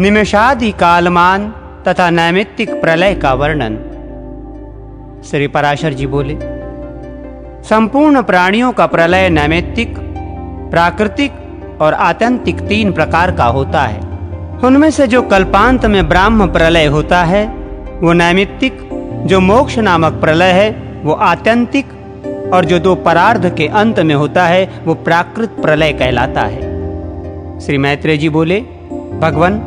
निमेषादि कालमान तथा नैमित्तिक प्रलय का वर्णन। श्री पराशर जी बोले, संपूर्ण प्राणियों का प्रलय नैमित्तिक, प्राकृतिक और आत्यंतिक 3 प्रकार का होता है। उनमें से जो कल्पांत में ब्राह्म प्रलय होता है वो नैमित्तिक, जो मोक्ष नामक प्रलय है वो आत्यंतिक, और जो 2 परार्ध के अंत में होता है वो प्राकृत प्रलय कहलाता है। श्री मैत्रेय जी बोले, भगवान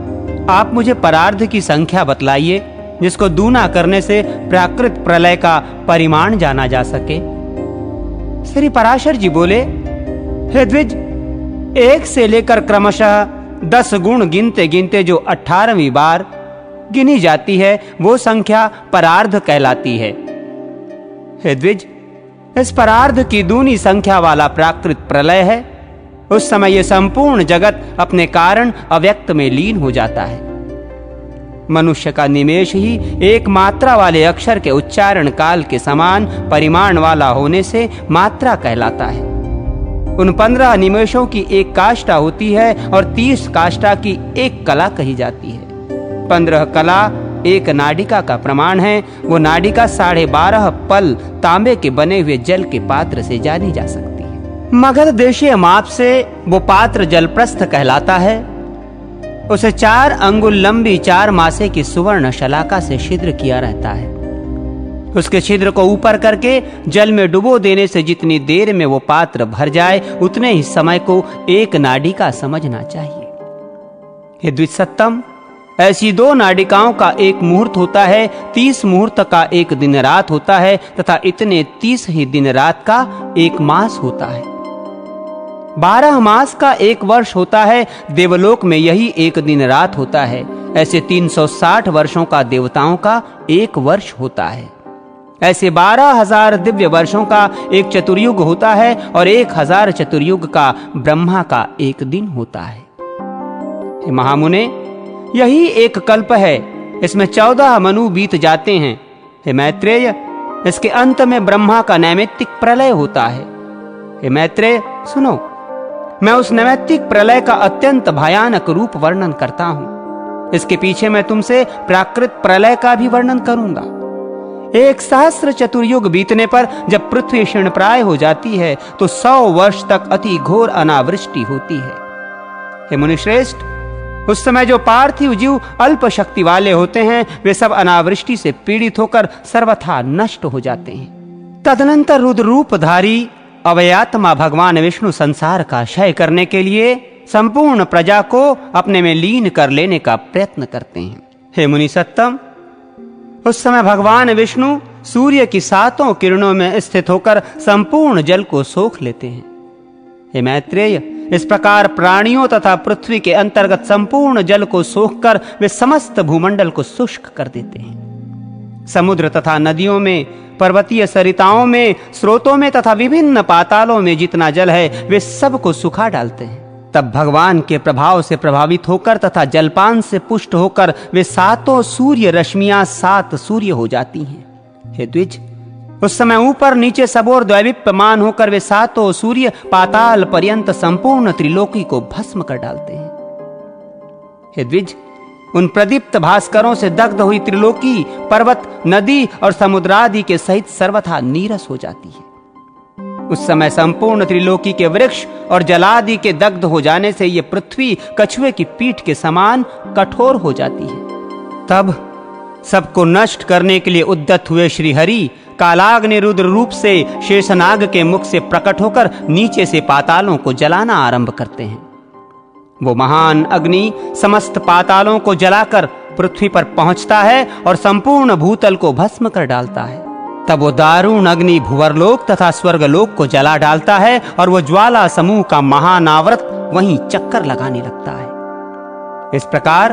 आप मुझे परार्ध की संख्या बतलाइए जिसको दूना करने से प्राकृत प्रलय का परिमाण जाना जा सके। श्री पराशर जी बोले, हे द्विज, 1 से लेकर क्रमशः 10 गुण गिनते गिनते जो 18वीं बार गिनी जाती है वो संख्या परार्ध कहलाती है। हे द्विज, इस परार्ध की दूनी संख्या वाला प्राकृत प्रलय है। उस समय यह संपूर्ण जगत अपने कारण अव्यक्त में लीन हो जाता है। मनुष्य का निमेष ही एक मात्रा वाले अक्षर के उच्चारण काल के समान परिमाण वाला होने से मात्रा कहलाता है। उन 15 निमेषों की 1 काष्ठा होती है और 30 काष्ठा की 1 कला कही जाती है। 15 कला 1 नाडिका का प्रमाण है। वो नाडिका 12.5 पल तांबे के बने हुए जल के पात्र से जानी जा सकती है। मगध देशीय माप से वो पात्र जलप्रस्थ कहलाता है। उसे 4 अंगुल लंबी 4 मासे की सुवर्ण शलाका से छिद्र किया रहता है। उसके छिद्र को ऊपर करके जल में डुबो देने से जितनी देर में वो पात्र भर जाए उतने ही समय को 1 नाडिका समझना चाहिए। हे द्विसत्तम, ऐसी 2 नाडिकाओं का 1 मुहूर्त होता है, 30 मुहूर्त का 1 दिन रात होता है तथा इतने 30 ही दिन रात का 1 मास होता है। 12 मास का 1 वर्ष होता है। देवलोक में यही 1 दिन रात होता है। ऐसे 360 वर्षों का देवताओं का 1 वर्ष होता है। ऐसे 12,000 दिव्य वर्षों का 1 चतुर्युग होता है और 1,000 चतुर्युग का ब्रह्मा का 1 दिन होता है। हे महामुने, यही 1 कल्प है। इसमें 14 मनु बीत जाते हैं। हे मैत्रेय, इसके अंत में ब्रह्मा का नैमित्तिक प्रलय होता है। हे मैत्रेय सुनो, मैं उस नैमित्तिक प्रलय का अत्यंत भयानक रूप वर्णन करता हूं। इसके पीछे मैं तुमसे प्राकृत प्रलय का भी वर्णन करूंगा। 1 सहस्र चतुर्युग बीतने पर जब पृथ्वी क्षीणप्राय हो जाती है तो 100 वर्ष तक अति घोर अनावृष्टि होती है। हे मुनिश्रेष्ठ, उस समय जो पार्थिव जीव अल्प शक्ति वाले होते हैं वे सब अनावृष्टि से पीड़ित होकर सर्वथा नष्ट हो जाते हैं। तदनंतर रुद्र रूपधारी अवयात्मा भगवान विष्णु संसार का क्षय करने के लिए संपूर्ण प्रजा को अपने में लीन कर लेने का प्रयत्न करते हैं। हे मुनि सत्तम, उस समय भगवान विष्णु सूर्य की 7 किरणों में स्थित होकर संपूर्ण जल को सोख लेते हैं। हे मैत्रेय, इस प्रकार प्राणियों तथा पृथ्वी के अंतर्गत संपूर्ण जल को सोखकर वे समस्त भूमंडल को शुष्क कर देते हैं। समुद्र तथा नदियों में, पर्वतीय सरिताओं में, स्रोतों में तथा विभिन्न पातालों में जितना जल है वे सब को सुखा डालते हैं। तब भगवान के प्रभाव से प्रभावित होकर तथा जलपान से पुष्ट होकर वे 7 सूर्य रश्मियां 7 सूर्य हो जाती हैं। हे द्विज, उस समय ऊपर नीचे सबोर द्वैविप्यमान होकर वे 7 सूर्य पाताल पर्यंत संपूर्ण त्रिलोकी को भस्म कर डालते हैं। हे द्विज, उन प्रदीप्त भास्करों से दग्ध हुई त्रिलोकी पर्वत, नदी और समुद्रादि के सहित सर्वथा नीरस हो जाती है। उस समय संपूर्ण त्रिलोकी के वृक्ष और जलादि के दग्ध हो जाने से ये पृथ्वी कछुए की पीठ के समान कठोर हो जाती है। तब सबको नष्ट करने के लिए उद्यत हुए श्री हरि कालाग्नि रुद्र रूप से शेषनाग के मुख से प्रकट होकर नीचे से पातालों को जलाना आरंभ करते हैं। वो महान अग्नि समस्त पातालों को जलाकर पृथ्वी पर पहुंचता है और संपूर्ण भूतल को भस्म कर डालता है। तब वो दारुण अग्नि भुवरलोक तथा स्वर्गलोक को जला डालता है और वो ज्वाला समूह का महानावर्त वहीं चक्कर लगाने लगता है। इस प्रकार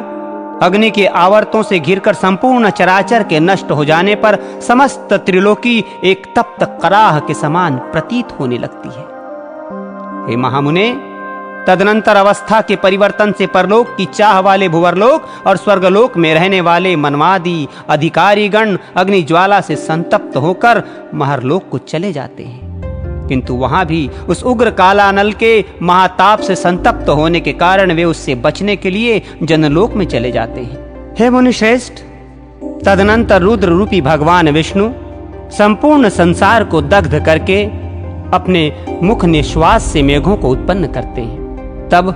अग्नि के आवर्तों से घिरकर संपूर्ण चराचर के नष्ट हो जाने पर समस्त त्रिलोकी एक तप्त कराह के समान प्रतीत होने लगती है। हे महामुने, तदनंतर अवस्था के परिवर्तन से परलोक की चाह वाले भुवरलोक और स्वर्गलोक में रहने वाले मनवादी अधिकारी गण अग्नि ज्वाला से संतप्त होकर महरलोक को चले जाते हैं। किंतु वहां भी उस उग्र काला नल के महाताप से संतप्त होने के कारण वे उससे बचने के लिए जनलोक में चले जाते हैं। हे मुनिश्रेष्ठ, तदनंतर रुद्र रूपी भगवान विष्णु संपूर्ण संसार को दग्ध करके अपने मुख निश्वास से मेघों को उत्पन्न करते हैं। तब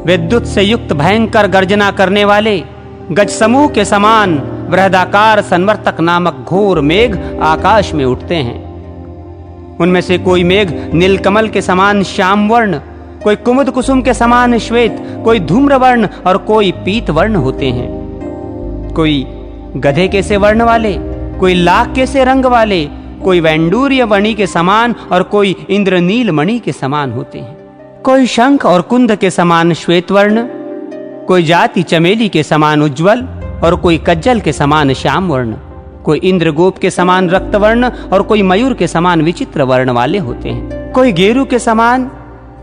विद्युत से युक्त भयंकर गर्जना करने वाले गज समूह के समान बृहदाकार संवर्तक नामक घोर मेघ आकाश में उठते हैं। उनमें से कोई मेघ नीलकमल के समान श्याम वर्ण, कोई कुमुद कुसुम के समान श्वेत, कोई धूम्र वर्ण और कोई पीत वर्ण होते हैं। कोई गधे के से वर्ण वाले, कोई लाख के से रंग वाले, कोई वैंडूर्य मणि के समान और कोई इंद्रनील मणि के समान होते हैं। कोई शंख और कुंद के समान श्वेत वर्ण, कोई जाति चमेली के समान उज्ज्वल और कोई कज्जल के समान श्याम वर्ण, कोई इंद्रगोप के समान रक्त वर्ण और कोई मयूर के समान विचित्र वर्ण वाले होते हैं। कोई गेरू के समान,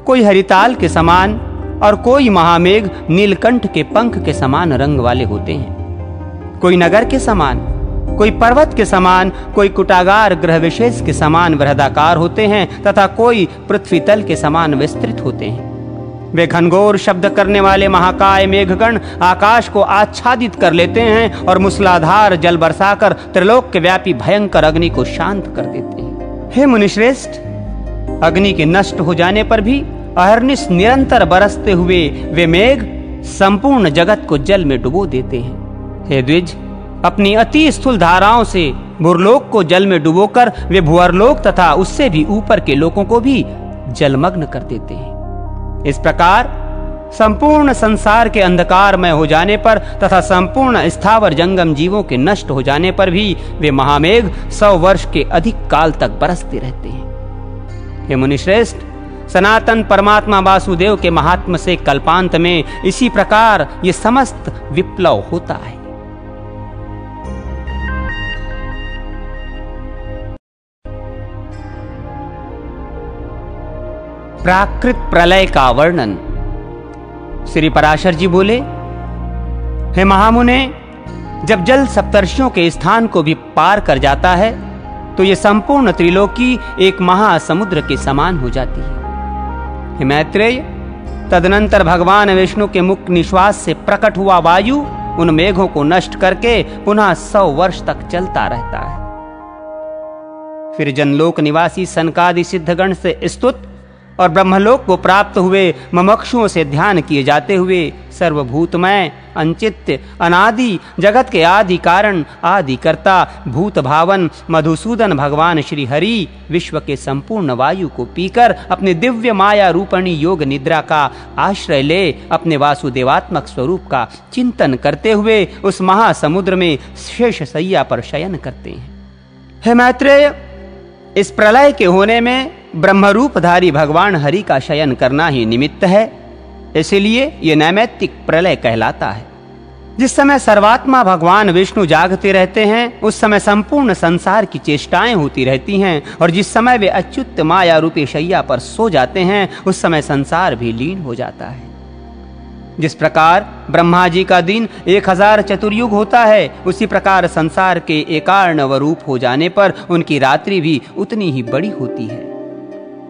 कोई हरिताल के समान और कोई महामेघ नीलकंठ के पंख के समान रंग वाले होते हैं। कोई नगर के समान, कोई पर्वत के समान, कोई कुटागार ग्रह विशेष के समान बृहदाकार होते हैं तथा कोई पृथ्वी तल के समान विस्तृत होते हैं। वे घनघोर शब्द करने वाले महाकाय मेघगण आकाश को आच्छादित कर लेते हैं और मूसलाधार जल बरसाकर त्रिलोक के व्यापी भयंकर अग्नि को शांत कर देते हैं। हे मुनिश्रेष्ठ, अग्नि के नष्ट हो जाने पर भी अहर्निश निरंतर बरसते हुए वे मेघ संपूर्ण जगत को जल में डुबो देते हैं। हे द्विज, अपनी अति स्थूल धाराओं से भूरलोक को जल में डुबोकर वे भुअरलोक तथा उससे भी ऊपर के लोकों को भी जलमग्न कर देते हैं। इस प्रकार संपूर्ण संसार के अंधकारमय हो जाने पर तथा संपूर्ण स्थावर जंगम जीवों के नष्ट हो जाने पर भी वे महामेघ 100 वर्ष के अधिक काल तक बरसते रहते हैं। हे मुनिश्रेष्ठ, सनातन परमात्मा वासुदेव के महात्म से कल्पांत में इसी प्रकार ये समस्त विप्लव होता है। प्राकृत प्रलय का वर्णन। श्री पराशर जी बोले, हे महामुने, जब जल सप्तर्षियों के स्थान को भी पार कर जाता है तो यह संपूर्ण त्रिलोकी एक महासमुद्र के समान हो जाती है। हे मैत्रेय, तदनंतर भगवान विष्णु के मुख निश्वास से प्रकट हुआ वायु उन मेघों को नष्ट करके पुनः 100 वर्ष तक चलता रहता है। फिर जनलोक निवासी सनकादि सिद्धगण से स्तुत और ब्रह्मलोक को प्राप्त हुए ममक्षुओं से ध्यान किए जाते हुए सर्वभूतमय, अंचित्य, अनादि, जगत के आदि कारण, आदि कर्ता, भूत भावन मधुसूदन भगवान श्री हरि विश्व के संपूर्ण वायु को पीकर अपने दिव्य माया रूपणी योग निद्रा का आश्रय ले अपने वासुदेवात्मक स्वरूप का चिंतन करते हुए उस महासमुद्र में शेष शैया पर शयन करते हैं। हे मैत्रेय, इस प्रलय के होने में ब्रह्मरूपधारी भगवान हरि का शयन करना ही निमित्त है, इसलिए यह नैमित्तिक प्रलय कहलाता है। जिस समय सर्वात्मा भगवान विष्णु जागते रहते हैं उस समय संपूर्ण संसार की चेष्टाएं होती रहती हैं, और जिस समय वे अच्युत माया रूपी शैया पर सो जाते हैं उस समय संसार भी लीन हो जाता है। जिस प्रकार ब्रह्मा जी का दिन 1000 चतुर्युग होता है, उसी प्रकार संसार के एकार्णव रूप हो जाने पर उनकी रात्रि भी उतनी ही बड़ी होती है।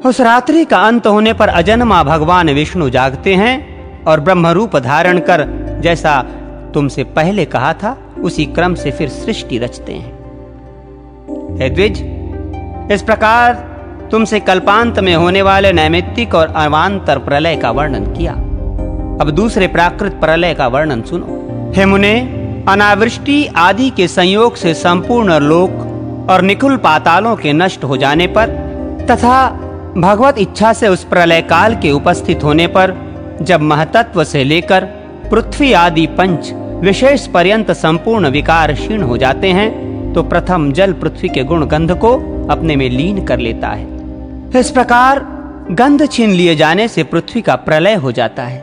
उस रात्रि का अंत होने पर अजन्मा भगवान विष्णु जागते हैं और ब्रह्म रूप धारण कर, जैसा तुमसे पहले कहा था, उसी क्रम से फिर सृष्टि रचते हैं। हे द्विज, इस प्रकार तुमसे कल्पांत में होने वाले नैमित्तिक और अवान्तर प्रलय का वर्णन किया। अब दूसरे प्राकृत प्रलय का वर्णन सुनो। हे मुने, अनावृष्टि आदि के संयोग से संपूर्ण लोक और निखुल पातालों के नष्ट हो जाने पर तथा भगवत इच्छा से उस प्रलय काल के उपस्थित होने पर जब महतत्व से लेकर पृथ्वी आदि पंच विशेष पर्यंत संपूर्ण विकार क्षीण हो जाते हैं तो प्रथम जल पृथ्वी के गुण गंध को अपने में लीन कर लेता है। इस प्रकार गंध छीन लिए जाने से पृथ्वी का प्रलय हो जाता है।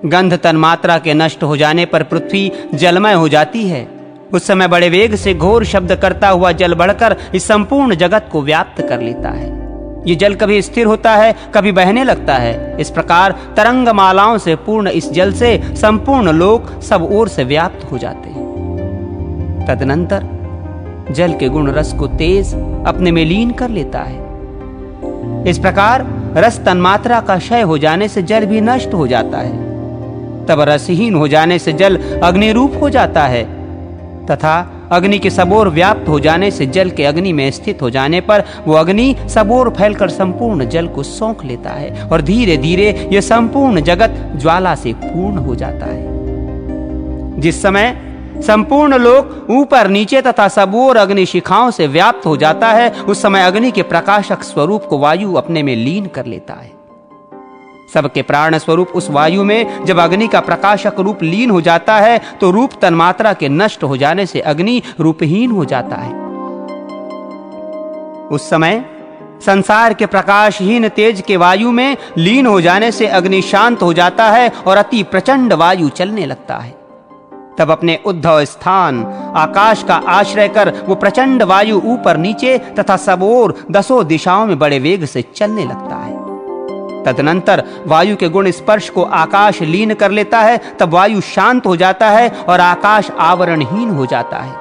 गंध तन्मात्रा के नष्ट हो जाने पर पृथ्वी जलमय हो जाती है। उस समय बड़े वेग से घोर शब्द करता हुआ जल बढ़कर इस संपूर्ण जगत को व्याप्त कर लेता है। ये जल कभी स्थिर होता है, कभी बहने लगता है। इस प्रकार तरंग मालाओं से पूर्ण इस जल से संपूर्ण लोक सब ओर से व्याप्त हो जाते हैं। तदनंतर जल के गुण रस को तेज अपने में लीन कर लेता है। इस प्रकार रस तन्मात्रा का क्षय हो जाने से जल भी नष्ट हो जाता है। तब रसहीन हो जाने से जल अग्नि रूप हो जाता है तथा अग्नि के सबोर व्याप्त हो जाने से जल के अग्नि में स्थित हो जाने पर वो अग्नि सबोर फैलकर संपूर्ण जल को सौंख लेता है और धीरे धीरे यह संपूर्ण जगत ज्वाला से पूर्ण हो जाता है। जिस समय संपूर्ण लोक ऊपर नीचे तथा सबोर अग्नि शिखाओं से व्याप्त हो जाता है, उस समय अग्नि के प्रकाशक स्वरूप को वायु अपने में लीन कर लेता है। सबके प्राण स्वरूप उस वायु में जब अग्नि का प्रकाशक रूप लीन हो जाता है तो रूप तन्मात्रा के नष्ट हो जाने से अग्नि रूपहीन हो जाता है। उस समय संसार के प्रकाशहीन तेज के वायु में लीन हो जाने से अग्नि शांत हो जाता है और अति प्रचंड वायु चलने लगता है। तब अपने उद्धव स्थान आकाश का आश्रय कर वो प्रचंड वायु ऊपर नीचे तथा सबोर दसों दिशाओं में बड़े वेग से चलने लगता है। तदनंतर वायु के गुण स्पर्श को आकाश लीन कर लेता है। तब वायु शांत हो जाता है और आकाश आवरणहीन हो जाता है।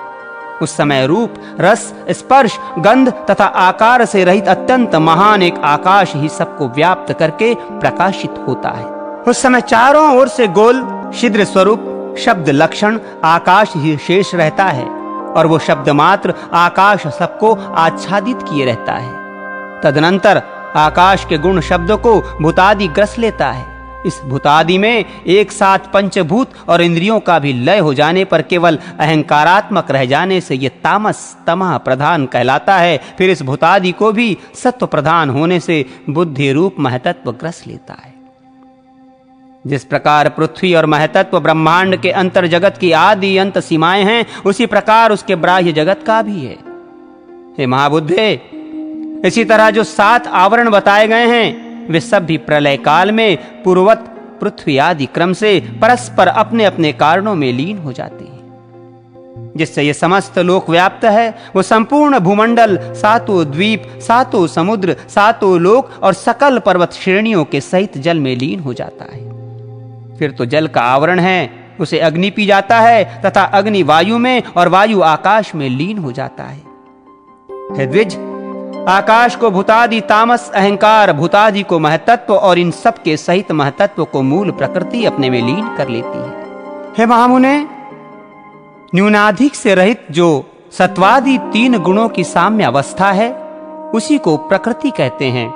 उस समय रूप, रस, स्पर्श, गंध तथा आकार से रहित अत्यंत महान एक आकाश ही सबको व्याप्त करके प्रकाशित होता है। उस समय चारों ओर से गोल छिद्र स्वरूप शब्द लक्षण आकाश ही शेष रहता है और वो शब्द मात्र आकाश सबको आच्छादित किए रहता है। तदनंतर आकाश के गुण शब्द को भूतादि ग्रस लेता है। इस भूतादि में एक साथ पंचभूत और इंद्रियों का भी लय हो जाने पर केवल अहंकारात्मक रह जाने से ये तामस तमः प्रधान कहलाता है। फिर इस भूतादि को भी सत्व प्रधान होने से बुद्धि रूप महतत्व ग्रस लेता है। जिस प्रकार पृथ्वी और महतत्व ब्रह्मांड के अंतर जगत की आदि अंत सीमाएं हैं, उसी प्रकार उसके बाह्य जगत का भी है। हे महाबुद्धे, इसी तरह जो 7 आवरण बताए गए हैं वे सब भी प्रलय काल में पूर्ववत पृथ्वी आदि क्रम से परस्पर अपने अपने कारणों में लीन हो जाते हैं। जिससे ये समस्त लोक व्याप्त है वो संपूर्ण भूमंडल, 7 द्वीप, 7 समुद्र, 7 लोक और सकल पर्वत श्रेणियों के सहित जल में लीन हो जाता है। फिर तो जल का आवरण है उसे अग्नि पी जाता है तथा अग्नि वायु में और वायु आकाश में लीन हो जाता है। हे द्विज, आकाश को भूतादि तामस अहंकार, भूतादि को महतत्व और इन सब के सहित महतत्व को मूल प्रकृति अपने में लीन कर लेती है। हे महामुने, न्यूनाधिक से रहित जो सत्वादि 3 गुणों की साम्य अवस्था है उसी को प्रकृति कहते हैं।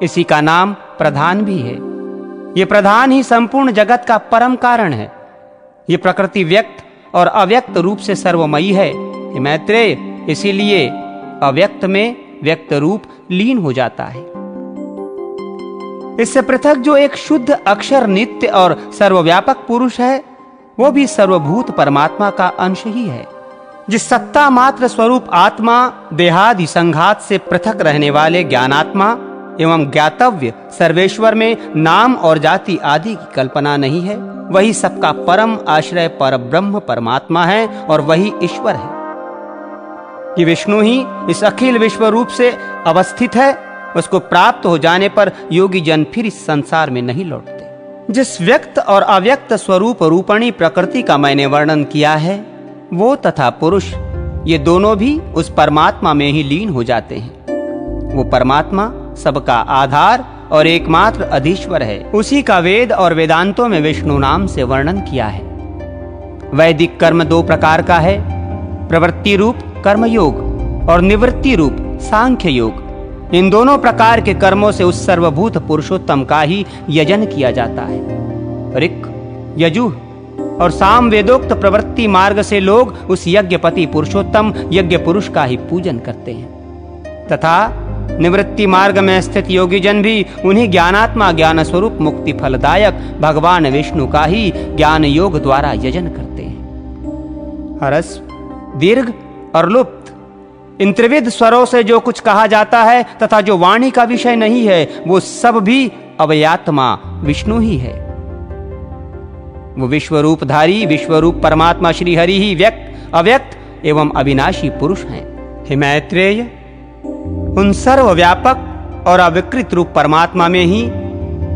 इसी का नाम प्रधान भी है। ये प्रधान ही संपूर्ण जगत का परम कारण है। ये प्रकृति व्यक्त और अव्यक्त रूप से सर्वमयी है। हे मैत्रेय, इसीलिए अव्यक्त में व्यक्त रूप लीन हो जाता है। इससे पृथक जो एक शुद्ध अक्षर नित्य और सर्वव्यापक पुरुष है वो भी सर्वभूत परमात्मा का अंश ही है। जिस सत्ता मात्र स्वरूप आत्मा देहादि संघात से पृथक रहने वाले ज्ञानात्मा एवं ज्ञातव्य सर्वेश्वर में नाम और जाति आदि की कल्पना नहीं है, वही सबका परम आश्रय पर ब्रह्म परमात्मा है और वही ईश्वर है। कि विष्णु ही इस अखिल विश्व रूप से अवस्थित है, उसको प्राप्त हो जाने पर योगी जन फिर इस संसार में नहीं लौटते। जिस व्यक्त और अव्यक्त स्वरूप रूपणी प्रकृति का मैंने वर्णन किया है वो तथा पुरुष ये दोनों भी उस परमात्मा में ही लीन हो जाते हैं। वो परमात्मा सबका आधार और एकमात्र अधीश्वर है। उसी का वेद और वेदांतों में विष्णु नाम से वर्णन किया है। वैदिक कर्म 2 प्रकार का है, प्रवृत्ति रूप कर्मयोग और निवृत्ति रूप सांख्य योग। इन दोनों प्रकार के कर्मों से उस सर्वभूत पुरुषोत्तम का ही यजन किया जाता है। ऋक्, यजुः और साम वेदोक्त प्रवृत्ति मार्ग से लोग उस यज्ञपति पुरुषोत्तम यज्ञ पुरुष का ही पूजन करते हैं तथा निवृत्ति मार्ग में स्थित योगी जन भी उन्हीं ज्ञानात्मा ज्ञान स्वरूप मुक्ति फलदायक भगवान विष्णु का ही ज्ञान योग द्वारा यजन करते हैं। हरस, दीर्घ और लुप्त इन त्रिविध स्वरों से जो कुछ कहा जाता है तथा जो वाणी का विषय नहीं है वो सब भी अवयात्मा विष्णु ही है। वो विश्वरूपधारी विश्वरूप परमात्मा श्री हरि ही व्यक्त अव्यक्त एवं अविनाशी पुरुष हैं। हे मैत्रेय, उन सर्वव्यापक और अविकृत रूप परमात्मा में ही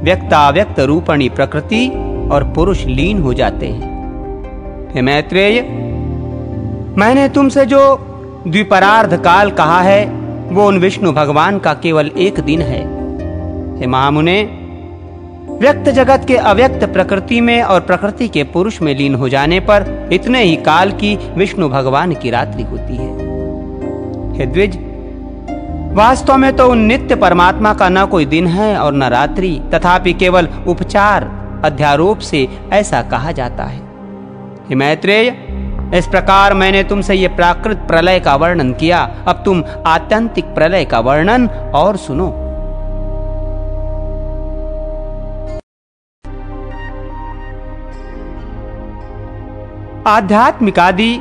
व्यक्ताव्यक्त रूपणी प्रकृति और पुरुष लीन हो जाते हैं। हे मैत्रेय, मैंने तुमसे जो द्विपरार्ध काल कहा है वो उन विष्णु भगवान का केवल एक दिन है। हे महामुने, व्यक्त जगत के अव्यक्त प्रकृति में और प्रकृति के पुरुष में लीन हो जाने पर इतने ही काल की विष्णु भगवान की रात्रि होती है। हे द्विज, वास्तव में तो उन नित्य परमात्मा का न कोई दिन है और न रात्रि, तथापि केवल उपचार अध्यारोप से ऐसा कहा जाता है। हे मैत्रेय, इस प्रकार मैंने तुमसे ये प्राकृत प्रलय का वर्णन किया। अब तुम आत्यंतिक प्रलय का वर्णन और सुनो। आध्यात्मिकादि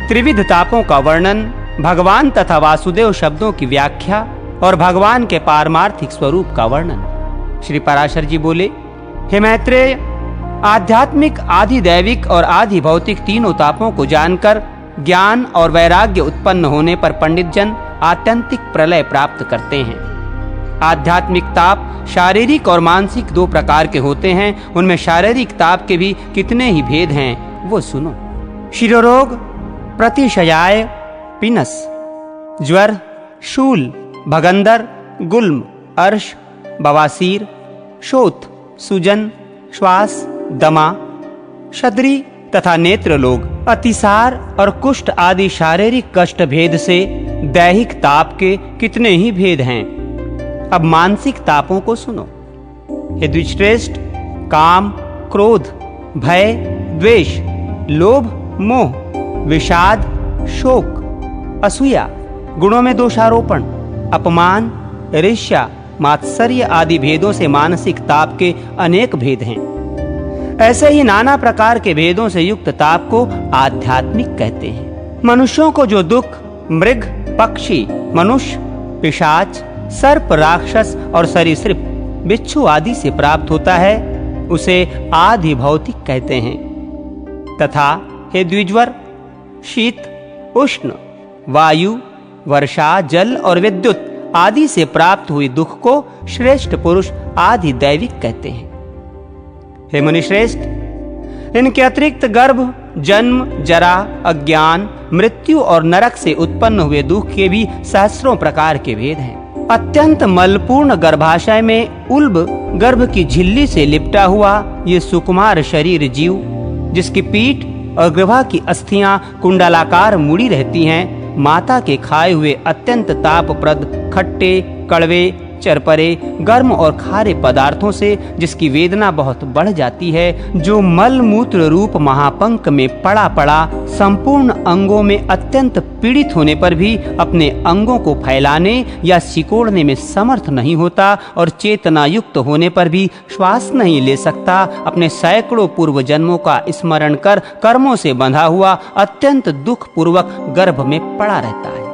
त्रिविध तापों का वर्णन, भगवान तथा वासुदेव शब्दों की व्याख्या और भगवान के पारमार्थिक स्वरूप का वर्णन। श्री पराशर जी बोले, हे मैत्रेय, आध्यात्मिक, आदि दैविक और आदि भौतिक तीनों तापों को जानकर ज्ञान और वैराग्य उत्पन्न होने पर पंडित जन आत्यंतिक प्रलय प्राप्त करते हैं। आध्यात्मिक ताप शारीरिक और मानसिक दो प्रकार के होते हैं। उनमें शारीरिक ताप के भी कितने ही भेद हैं, वो सुनो। शिरोरोग, प्रतिशयाय, पिनस, ज्वर, शूल, भगंदर, गुल्म, अर्श, बवासीर, शोथ, सूजन, श्वास, दमा, शद्री तथा नेत्र लोग, अतिसार और कुष्ठ आदि शारीरिक कष्ट भेद से दैहिक ताप के कितने ही भेद हैं। अब मानसिक तापों को सुनो। हे द्विजश्रेष्ठ, काम, क्रोध, भय, द्वेष, लोभ, मोह, विषाद, शोक, असूया, गुणों में दोषारोपण, अपमान, ईर्ष्या, मात्सर्य आदि भेदों से मानसिक ताप के अनेक भेद हैं। ऐसे ही नाना प्रकार के भेदों से युक्त ताप को आध्यात्मिक कहते हैं। मनुष्यों को जो दुख मृग, पक्षी, मनुष्य, पिशाच, सर्प, राक्षस और सरीसृप, बिच्छू आदि से प्राप्त होता है, उसे आदि भौतिक कहते हैं। तथा हे द्विजवर, शीत, उष्ण, वायु, वर्षा, जल और विद्युत आदि से प्राप्त हुई दुख को श्रेष्ठ पुरुष आदि दैविक कहते हैं। हे मुनिश्रेष्ठ, इनके अतिरिक्त गर्भ, जन्म, जरा, अज्ञान, मृत्यु और नरक से उत्पन्न हुए दुख के भी सहस्रों प्रकार के भेद हैं। अत्यंत मलपूर्ण गर्भाशय में उल्ब गर्भ की झिल्ली से लिपटा हुआ ये सुकुमार शरीर जीव, जिसकी पीठ और ग्रीवा की अस्थियां कुंडलाकार मुड़ी रहती हैं, माता के खाए हुए अत्यंत तापप्रद खट्टे, कड़वे, चरपरे, गर्म और खारे पदार्थों से जिसकी वेदना बहुत बढ़ जाती है, जो मल मूत्र रूप महापंक में पड़ा पड़ा संपूर्ण अंगों में अत्यंत पीड़ित होने पर भी अपने अंगों को फैलाने या सिकोड़ने में समर्थ नहीं होता और चेतना युक्त होने पर भी श्वास नहीं ले सकता, अपने सैकड़ों पूर्व जन्मों का स्मरण कर कर्मों से बंधा हुआ अत्यंत दुख पूर्वक गर्भ में पड़ा रहता है।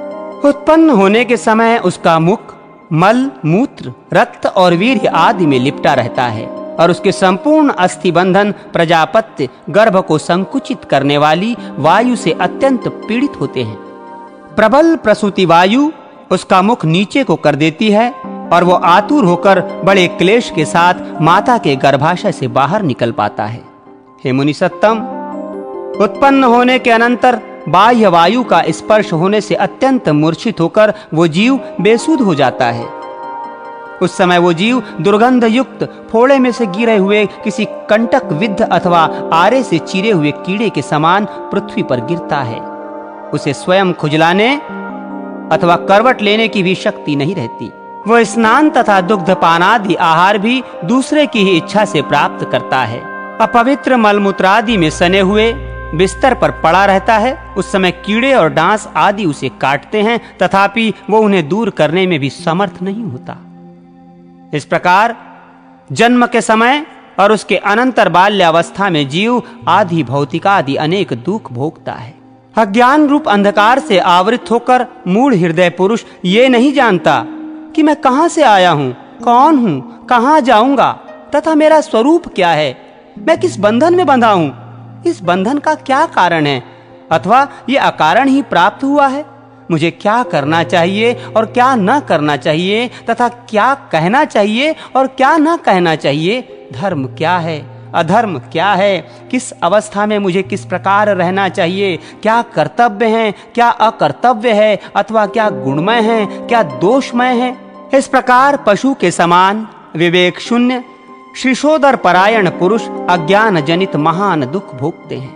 उत्पन्न होने के समय उसका मुख मल, मूत्र, रक्त और वीर्य आदि में लिपटा रहता है और उसके संपूर्ण अस्थि बंधन प्रजापत्य गर्भ को संकुचित करने वाली वायु से अत्यंत पीड़ित होते हैं। प्रबल प्रसूति वायु उसका मुख नीचे को कर देती है और वो आतुर होकर बड़े क्लेश के साथ माता के गर्भाशय से बाहर निकल पाता है। हे मुनिसत्तम, उत्पन्न होने के अनंतर बाह्य वायु का स्पर्श होने से अत्यंत मूर्छित होकर वो जीव बेसुध हो जाता है। उस समय वो जीव दुर्गंध युक्त फोड़े में से गिरे हुए किसी कंटक विद्ध अथवा आरे से चीरे हुए कीड़े के समान पृथ्वी पर गिरता है। उसे स्वयं खुजलाने अथवा करवट लेने की भी शक्ति नहीं रहती। वो स्नान तथा दुग्धपान आदि आहार भी दूसरे की ही इच्छा से प्राप्त करता है। अपवित्र मलमूत्रादि में सने हुए बिस्तर पर पड़ा रहता है। उस समय कीड़े और डांस आदि उसे काटते हैं, तथापि वो उन्हें दूर करने में भी समर्थ नहीं होता। इस प्रकार जन्म के समय और उसके अनंतर बाल्यावस्था में जीव आदि भौतिकादि अनेक दुख भोगता है। अज्ञान रूप अंधकार से आवृत होकर मूढ़ हृदय पुरुष ये नहीं जानता कि मैं कहां से आया हूं, कौन हूं, कहां जाऊंगा तथा मेरा स्वरूप क्या है, मैं किस बंधन में बंधा हूं, इस बंधन का क्या कारण है अथवा ये अकारण ही प्राप्त हुआ है। मुझे क्या करना चाहिए और क्या न करना चाहिए तथा क्या कहना चाहिए और क्या न कहना चाहिए, धर्म क्या है अधर्म क्या है, किस अवस्था में मुझे किस प्रकार रहना चाहिए, क्या कर्तव्य है, क्या अकर्तव्य है, अथवा क्या गुणमय है, क्या दोषमय है। इस प्रकार पशु के समान विवेक शून्य श्रीशोदर परायण पुरुष अज्ञान जनित महान दुख भोगते हैं।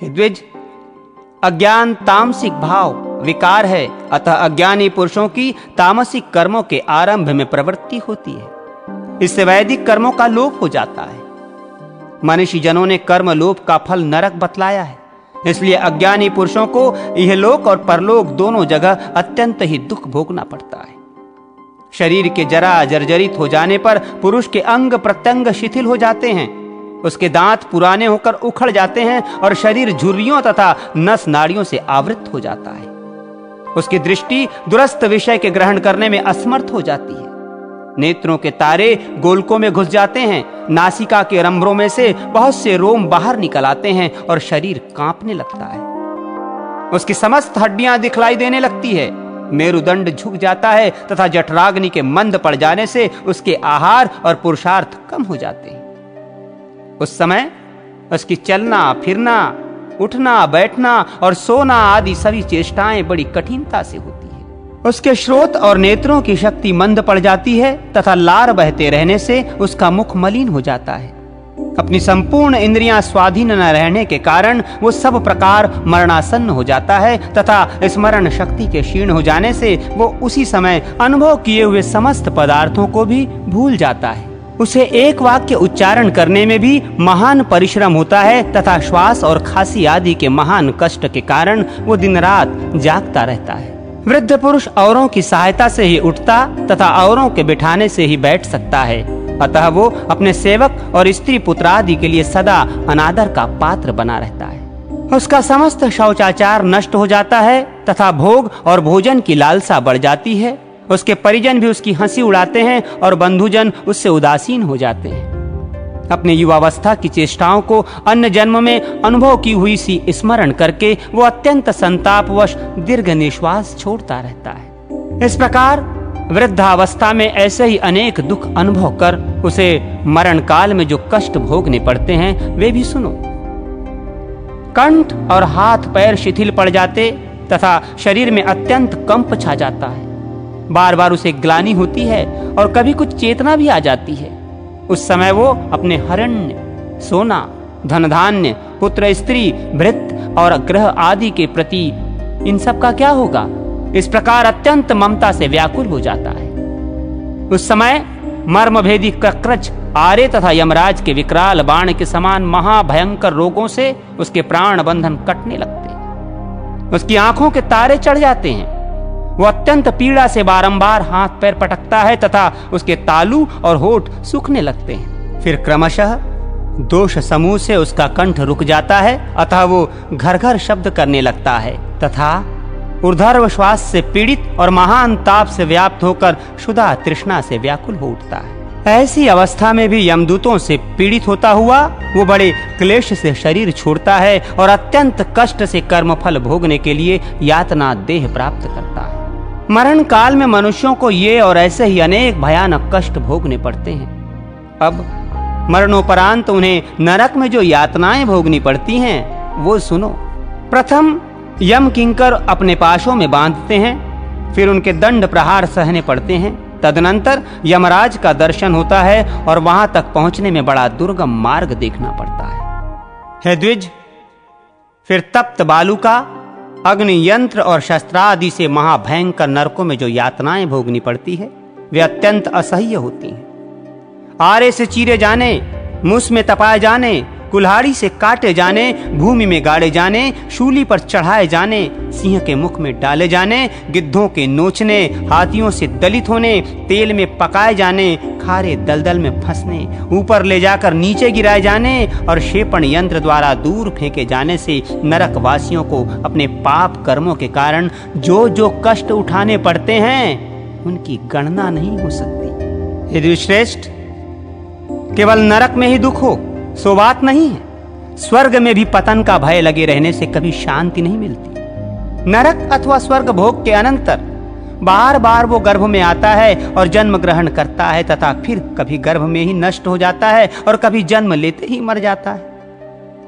हे द्विज, अज्ञान तामसिक भाव विकार है, अतः अज्ञानी पुरुषों की तामसिक कर्मों के आरंभ में प्रवृत्ति होती है। इससे वैदिक कर्मों का लोप हो जाता है। मनीषी जनों ने कर्म लोप का फल नरक बतलाया है। इसलिए अज्ञानी पुरुषों को इहलोक और परलोक दोनों जगह अत्यंत ही दुख भोगना पड़ता है। शरीर के जरा जर्जरित हो जाने पर पुरुष के अंग प्रत्यंग शिथिल हो जाते हैं, उसके दांत पुराने होकर उखड़ जाते हैं और शरीर झुर्रियों तथा नस नाड़ियों से आवृत हो जाता है। उसकी दृष्टि दूरस्थ विषय के ग्रहण करने में असमर्थ हो जाती है। नेत्रों के तारे गोलकों में घुस जाते हैं, नासिका के रंध्रों में से बहुत से रोम बाहर निकल आते हैं और शरीर कांपने लगता है। उसकी समस्त हड्डियां दिखलाई देने लगती है, मेरुदंड झुक जाता है तथा जठराग्नि के मंद पड़ जाने से उसके आहार और पुरुषार्थ कम हो जाते हैं। उस समय उसकी चलना फिरना, उठना बैठना और सोना आदि सभी चेष्टाएं बड़ी कठिनता से होती है। उसके श्रोत और नेत्रों की शक्ति मंद पड़ जाती है तथा लार बहते रहने से उसका मुख मलिन हो जाता है। अपनी संपूर्ण इंद्रियां स्वाधीन न रहने के कारण वो सब प्रकार मरणासन्न हो जाता है तथा स्मरण शक्ति के क्षीण हो जाने से वो उसी समय अनुभव किए हुए समस्त पदार्थों को भी भूल जाता है। उसे एक वाक्य उच्चारण करने में भी महान परिश्रम होता है तथा श्वास और खांसी आदि के महान कष्ट के कारण वो दिन रात जागता रहता है। वृद्ध पुरुष औरों की सहायता से ही उठता तथा औरों के बिठाने से ही बैठ सकता है, अतः वो अपने सेवक और स्त्री पुत्र आदि के लिए सदा अनादर का पात्र बना रहता है। उसका समस्त शौचाचार नष्ट हो जाता है तथा भोग और भोजन की लालसा बढ़ जाती है। उसके परिजन भी उसकी हंसी उड़ाते हैं और बंधुजन उससे उदासीन हो जाते हैं। अपने युवावस्था की चेष्टाओं को अन्य जन्म में अनुभव की हुई सी स्मरण करके वो अत्यंत संतापवश दीर्घ निश्वास छोड़ता रहता है। इस प्रकार वृद्धावस्था में ऐसे ही अनेक दुख अनुभव कर उसे मरण काल में जो कष्ट भोगने पड़ते हैं वे भी सुनो। कंठ और हाथ पैर शिथिल पड़ जाते तथा शरीर में अत्यंत कंप छा जाता है। बार बार उसे ग्लानि होती है और कभी कुछ चेतना भी आ जाती है। उस समय वो अपने हरण्य, सोना, धन धान्य, पुत्र स्त्री, भृत्य और ग्रह आदि के प्रति इन सब का क्या होगा, इस प्रकार अत्यंत ममता से व्याकुल हो जाता है। उस समय मर्मभेदी कक्रच, आरे तथा यमराज के विकराल बाण के समान महाभयंकर रोगों से उसके प्राण बंधन कटने लगते हैं। उसकी आंखों के तारे चढ़ जाते हैं। वो अत्यंत पीड़ा से बारंबार हाथ पैर पटकता है तथा उसके तालू और होठ सूखने लगते हैं। फिर क्रमशः दोष समूह से उसका कंठ रुक जाता है, अतः वो घर घर शब्द करने लगता है तथा ऊर्ध्व श्वास से पीड़ित और महान ताप से व्याप्त होकर क्षुधा तृष्णा से व्याकुल हो उठता है। ऐसी अवस्था में भी यमदूतों से पीड़ित होता हुआ वो बड़े क्लेश से शरीर छोड़ता है और अत्यंत कष्ट से कर्मफल भोगने के लिए यातना देह प्राप्त करता है। मरण काल में मनुष्यों को ये और ऐसे ही अनेक भयानक कष्ट भोगने पड़ते हैं। अब मरणोपरांत उन्हें नरक में जो यातनाएं भोगनी पड़ती हैं वो सुनो। प्रथम यम किंकर अपने पाशों में बांधते हैं, फिर उनके दंड प्रहार सहने पड़ते हैं। तदनंतर यमराज का दर्शन होता है और वहां तक पहुंचने में बड़ा दुर्गम मार्ग देखना पड़ता है। हे द्विज, फिर तप्त बालू का अग्नि यंत्र और शस्त्रादि से महाभयंकर नरकों में जो यातनाएं भोगनी पड़ती है वे अत्यंत असह्य होती हैं। आरे से चीरे जाने, मुस में तपाए जाने, कुल्हाड़ी से काटे जाने, भूमि में गाड़े जाने, शूली पर चढ़ाए जाने, सिंह के मुख में डाले जाने, गिद्धों के नोचने, हाथियों से दलित होने, तेल में पकाए जाने, खारे दलदल में फंसने, ऊपर ले जाकर नीचे गिराए जाने और क्षेपण यंत्र द्वारा दूर फेंके जाने से नरक वासियों को अपने पाप कर्मों के कारण जो जो कष्ट उठाने पड़ते हैं उनकी गणना नहीं हो सकती। यदि श्रेष्ठ केवल नरक में ही दुख हो सो बात नहीं है। स्वर्ग में भी पतन का भय लगे रहने से कभी शांति नहीं मिलती। नरक अथवा स्वर्ग भोग के अनंतर बार बार वो गर्भ में आता है और जन्म ग्रहण करता है तथा फिर कभी गर्भ में ही नष्ट हो जाता है और कभी जन्म लेते ही मर जाता है।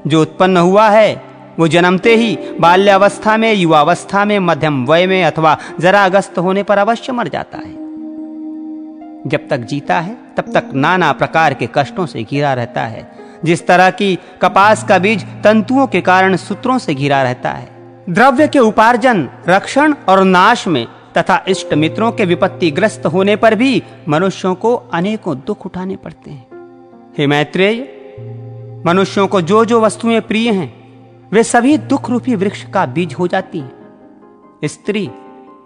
जो उत्पन्न हुआ है वो जन्मते ही बाल्यावस्था में, युवावस्था में, मध्यम वय में अथवा जराग्रस्त होने पर अवश्य मर जाता है। जब तक जीता है तब तक नाना प्रकार के कष्टों से घिरा रहता है। जिस तरह की कपास का बीज तंतुओं के कारण सूत्रों से घिरा रहता है। द्रव्य के उपार्जन, रक्षण और नाश में तथा इष्ट मित्रों के विपत्तिग्रस्त होने पर भी मनुष्यों को अनेकों दुख उठाने पड़ते हैं। हे मैत्रेय, मनुष्यों को जो जो वस्तुएं प्रिय हैं वे सभी दुख रूपी वृक्ष का बीज हो जाती हैं। स्त्री,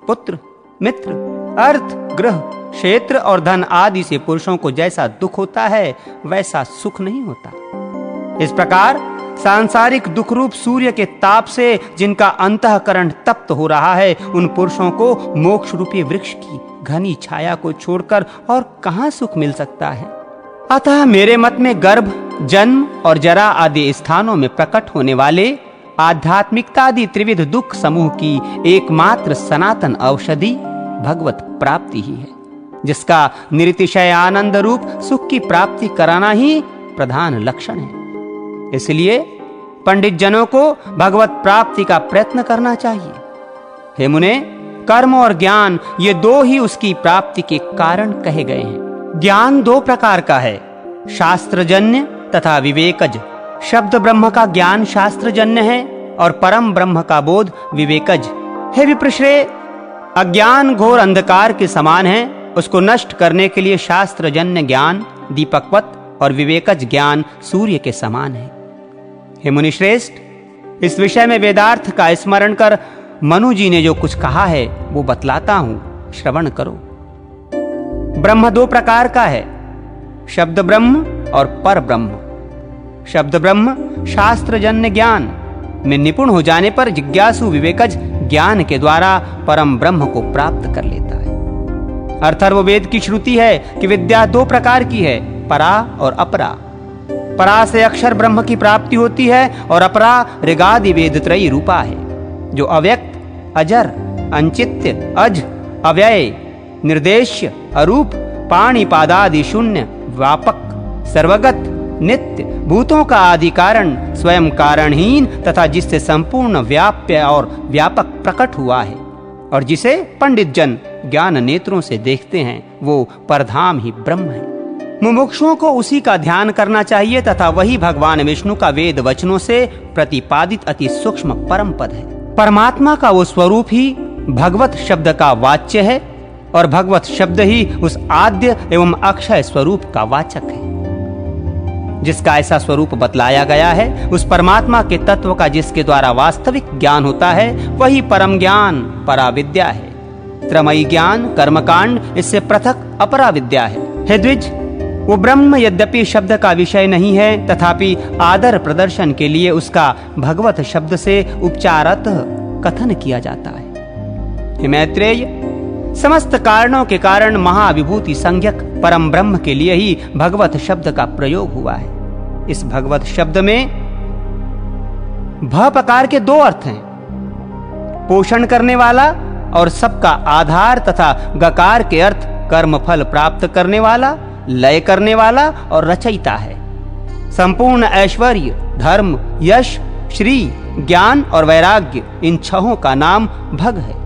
पुत्र, मित्र, अर्थ, गृह, क्षेत्र और धन आदि से पुरुषों को जैसा दुख होता है वैसा सुख नहीं होता। इस प्रकार सांसारिक दुख रूप सूर्य के ताप से जिनका अंतःकरण तप्त हो रहा है, उन पुरुषों को मोक्ष रूपी वृक्ष की घनी छाया को छोड़कर और कहां सुख मिल सकता है। अतः मेरे मत में गर्भ, जन्म और जरा आदि स्थानों में प्रकट होने वाले आध्यात्मिकता आदि त्रिविध दुख समूह की एकमात्र सनातन औषधि भगवत प्राप्ति ही है, जिसका निरतिशय आनंद रूप सुख की प्राप्ति कराना ही प्रधान लक्षण है। इसलिए पंडित जनों को भगवत प्राप्ति का प्रयत्न करना चाहिए। हे मुने, कर्म और ज्ञान ये दो ही उसकी प्राप्ति के कारण कहे गए हैं। ज्ञान दो प्रकार का है, शास्त्रजन्य तथा विवेकज। शब्द ब्रह्म का ज्ञान शास्त्रजन्य है और परम ब्रह्म का बोध विवेकज। हे विप्रश्रेय, अज्ञान घोर अंधकार के समान है। उसको नष्ट करने के लिए शास्त्रजन्य ज्ञान दीपकवत और विवेकज ज्ञान सूर्य के समान है। हे मुनिश्रेष्ठ, इस विषय में वेदार्थ का स्मरण कर मनु जी ने जो कुछ कहा है वो बतलाता हूं, श्रवण करो। ब्रह्म दो प्रकार का है, शब्द ब्रह्म और पर ब्रह्म। शब्द ब्रह्म शास्त्रजन्य ज्ञान में निपुण हो जाने पर जिज्ञासु विवेकज ज्ञान के द्वारा परम ब्रह्म को प्राप्त कर लेता है। अथर्ववेद की श्रुति है कि विद्या दो प्रकार की है, परा और अपरा। परा से अक्षर ब्रह्म की प्राप्ति होती है और अपरा ऋगादि वेद त्रयी रूपा है, जो अव्यक्त, अजर, अंचित्य, अज, अव्यय, निर्देश्य, अरूप, पाणिपादादि शून्य, व्यापक, सर्वगत, नित्य, भूतों का आदि कारण, स्वयं कारणहीन तथा जिससे संपूर्ण व्याप्य और व्यापक प्रकट हुआ है और जिसे पंडित जन ज्ञान नेत्रों से देखते हैं, वो परधाम ही ब्रह्म है। मुमुक्षुओं को उसी का ध्यान करना चाहिए तथा वही भगवान विष्णु का वेद वचनों से प्रतिपादित अति सूक्ष्म परम पद है। परमात्मा का वो स्वरूप ही भगवत शब्द का वाच्य है और भगवत शब्द ही उस आद्य एवं अक्षय स्वरूप का वाचक है। जिसका ऐसा स्वरूप बतलाया गया है, उस परमात्मा के तत्व का जिसके द्वारा वास्तविक ज्ञान होता है, वही परम ज्ञान पराविद्या है। त्रमयी ज्ञान कर्मकांड इससे पृथक अपरा विद्या है। हे द्विज, वो ब्रह्म यद्यपि शब्द का विषय नहीं है, तथापि आदर प्रदर्शन के लिए उसका भगवत शब्द से उपचारतः कथन किया जाता है। हे मैत्रेय, समस्त कारणों के कारण महाविभूति संज्ञक परम ब्रह्म के लिए ही भगवत शब्द का प्रयोग हुआ है। इस भगवत शब्द में भ प्रकार के दो अर्थ हैं, पोषण करने वाला और सबका आधार, तथा गकार के अर्थ कर्म फल प्राप्त करने वाला, लय करने वाला और रचयिता है। संपूर्ण ऐश्वर्य, धर्म, यश, श्री, ज्ञान और वैराग्य, इन छहों का नाम भग है।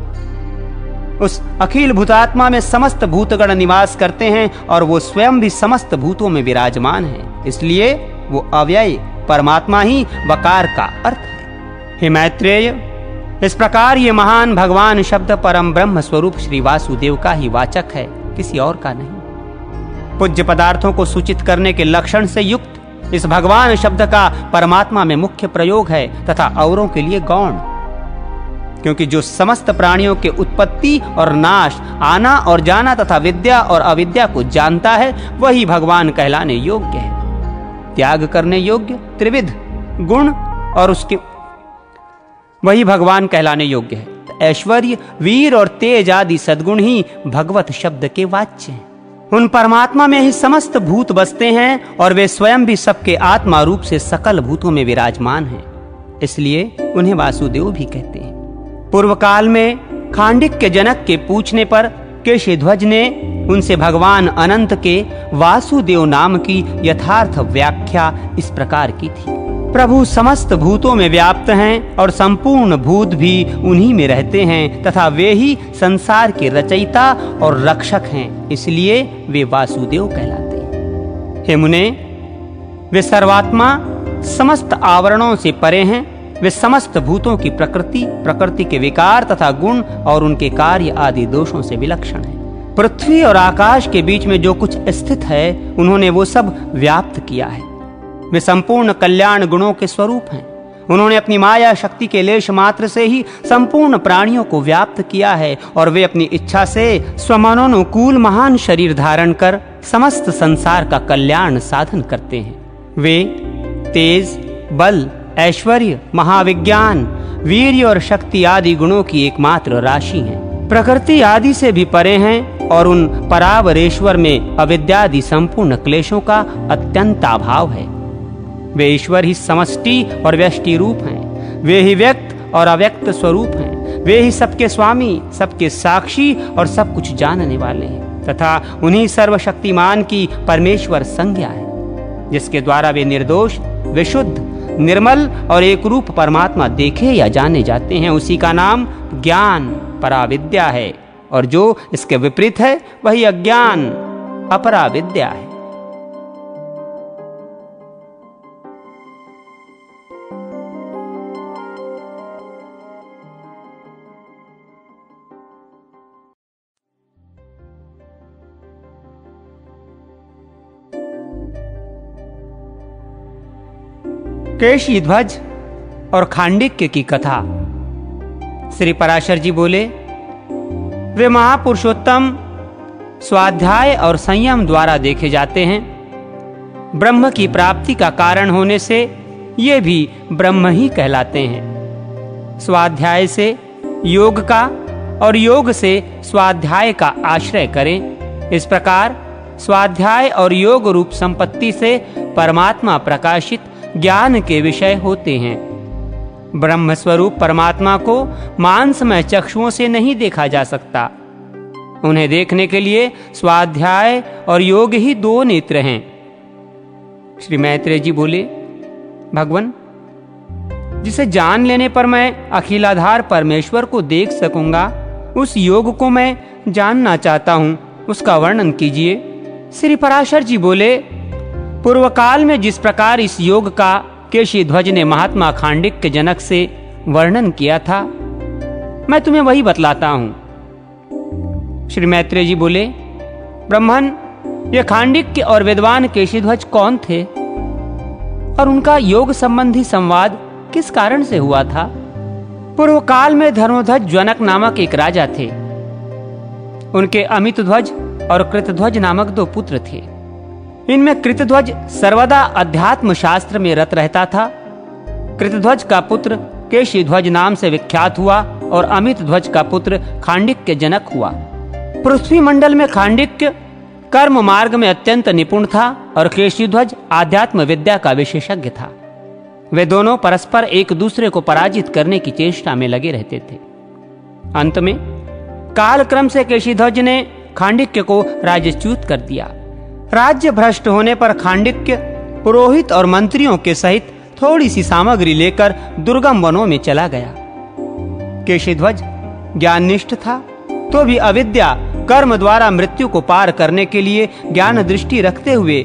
उस अखिल भूतात्मा में समस्त भूतगण निवास करते हैं और वो स्वयं भी समस्त भूतों में विराजमान है। इसलिए वो अव्यय परमात्मा ही वकार का अर्थ है। हे मैत्रेय, इस प्रकार ये महान भगवान शब्द परम ब्रह्म स्वरूप श्री वासुदेव का ही वाचक है, किसी और का नहीं। पूज्य पदार्थों को सूचित करने के लक्षण से युक्त इस भगवान शब्द का परमात्मा में मुख्य प्रयोग है तथा औरों के लिए गौण, क्योंकि जो समस्त प्राणियों के उत्पत्ति और नाश, आना और जाना तथा विद्या और अविद्या को जानता है, वही भगवान कहलाने योग्य है। त्याग करने योग्य त्रिविध गुण और उसके वही भगवान कहलाने योग्य है। ऐश्वर्य, वीर और तेज आदि सद्गुण ही भगवत शब्द के वाच्य हैं। उन परमात्मा में ही समस्त भूत बसते हैं और वे स्वयं भी सबके आत्मा रूप से सकल भूतों में विराजमान हैं। इसलिए उन्हें वासुदेव भी कहते हैं। पूर्व काल में खांडिक्य जनक के पूछने पर केशिध्वज ने उनसे भगवान अनंत के वासुदेव नाम की यथार्थ व्याख्या इस प्रकार की थी। प्रभु समस्त भूतों में व्याप्त हैं और संपूर्ण भूत भी उन्हीं में रहते हैं तथा वे ही संसार के रचयिता और रक्षक हैं, इसलिए वे वासुदेव कहलाते हैं। हे मुने, वे सर्वात्मा समस्त आवरणों से परे हैं। वे समस्त भूतों की प्रकृति के विकार तथा गुण और उनके कार्य आदि दोषों से विलक्षण है। पृथ्वी और आकाश के बीच में जो कुछ स्थित है, उन्होंने वो सब व्याप्त किया है। वे संपूर्ण कल्याण गुणों के स्वरूप हैं। उन्होंने अपनी माया शक्ति के लेश मात्र से ही संपूर्ण प्राणियों को व्याप्त किया है और वे अपनी इच्छा से स्वमनोनुकूल महान शरीर धारण कर समस्त संसार का कल्याण साधन करते हैं। वे तेज, बल, ऐश्वर्य, महाविज्ञान, वीर्य और शक्ति आदि गुणों की एकमात्र राशि हैं। प्रकृति आदि से भी परे हैं और उन परावरेश्वर में अविद्यादि संपूर्ण क्लेशों का अत्यंत अभाव है। वे ईश्वर ही समष्टि और व्यष्टि रूप हैं। वे ही व्यक्त और अव्यक्त स्वरूप हैं। वे ही सबके स्वामी, सबके साक्षी और सब कुछ जानने वाले हैं तथा उन्हीं सर्वशक्तिमान की परमेश्वर संज्ञा है, जिसके द्वारा वे निर्दोष, विशुद्ध, निर्मल और एक रूप परमात्मा देखे या जाने जाते हैं। उसी का नाम ज्ञान पराविद्या है और जो इसके विपरीत है वही अज्ञान अपराविद्या है। केशिध्वज और खांडिक्य की कथा। श्री पराशर जी बोले, वे महापुरुषोत्तम स्वाध्याय और संयम द्वारा देखे जाते हैं। ब्रह्म की प्राप्ति का कारण होने से ये भी ब्रह्म ही कहलाते हैं। स्वाध्याय से योग का और योग से स्वाध्याय का आश्रय करें। इस प्रकार स्वाध्याय और योग रूप संपत्ति से परमात्मा प्रकाशित ज्ञान के विषय होते हैं। ब्रह्म स्वरूप परमात्मा को मांसमय चक्षुओं से नहीं देखा जा सकता। उन्हें देखने के लिए स्वाध्याय और योग ही दो नेत्र हैं। श्री मैत्रेय जी बोले, भगवान, जिसे जान लेने पर मैं अखिलाधार परमेश्वर को देख सकूंगा, उस योग को मैं जानना चाहता हूं, उसका वर्णन कीजिए। श्री पराशर जी बोले, पूर्व काल में जिस प्रकार इस योग का केशिध्वज ने महात्मा खांडिक्य जनक से वर्णन किया था, मैं तुम्हें वही बतलाता हूं। श्री मैत्रेय जी बोले, ब्रह्मन, ये खांडिक्य और विद्वान केशिध्वज कौन थे और उनका योग संबंधी संवाद किस कारण से हुआ था? पूर्व काल में धर्मध्वज जनक नामक एक राजा थे। उनके अमितध्वज और कृतध्वज नामक दो पुत्र थे। इनमें कृतध्वज सर्वदा अध्यात्म शास्त्र में रत रहता था। कृतध्वज का पुत्र केशिध्वज नाम से विख्यात हुआ और अमितध्वज का पुत्र खांडिक्य जनक हुआ। पृथ्वी मंडल में खांडिक्य कर्म मार्ग में अत्यंत निपुण था और केशिध्वज आध्यात्म विद्या का विशेषज्ञ था। वे दोनों परस्पर एक दूसरे को पराजित करने की चेष्टा में लगे रहते थे। अंत में कालक्रम से केशिध्वज ने खांडिक्य को राज्यच्युत कर दिया। राज्य भ्रष्ट होने पर खांडिक्य पुरोहित और मंत्रियों के सहित थोड़ी सी सामग्री लेकर दुर्गम वनों में चला गया। केशिध्वज ज्ञाननिष्ठ था, तो भी अविद्या कर्म द्वारा मृत्यु को पार करने के लिए ज्ञान दृष्टि रखते हुए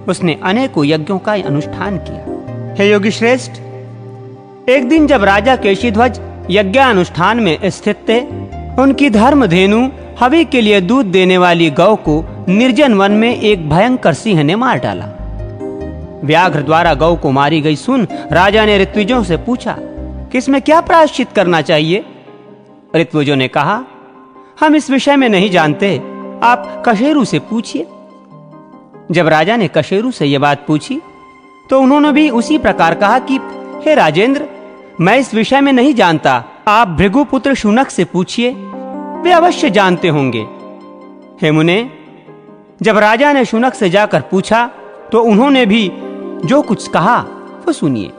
उसने अनेकों यज्ञों का अनुष्ठान किया। हे योगी श्रेष्ठ, एक दिन जब राजा केशिध्वज यज्ञानुष्ठान में स्थित थे, उनकी धर्म धेनु हवि के लिए दूध देने वाली गौ को निर्जन वन में एक भयंकर सिंह ने मार डाला। व्याघ्र द्वारा गौ को मारी गई सुन राजा ने ऋत्विजों से पूछा कि इसमें क्या प्रायश्चित करना चाहिए। ऋत्विजों ने कहा, हम इस विषय में नहीं जानते, आप कशेरु से पूछिए। जब राजा ने कशेरु से यह बात पूछी तो उन्होंने भी उसी प्रकार कहा कि हे राजेंद्र, मैं इस विषय में नहीं जानता, आप भृगुपुत्र शुनक से पूछिए, वे अवश्य जानते होंगे। हे मुने, जब राजा ने शुनक से जाकर पूछा तो उन्होंने भी जो कुछ कहा वो सुनिए।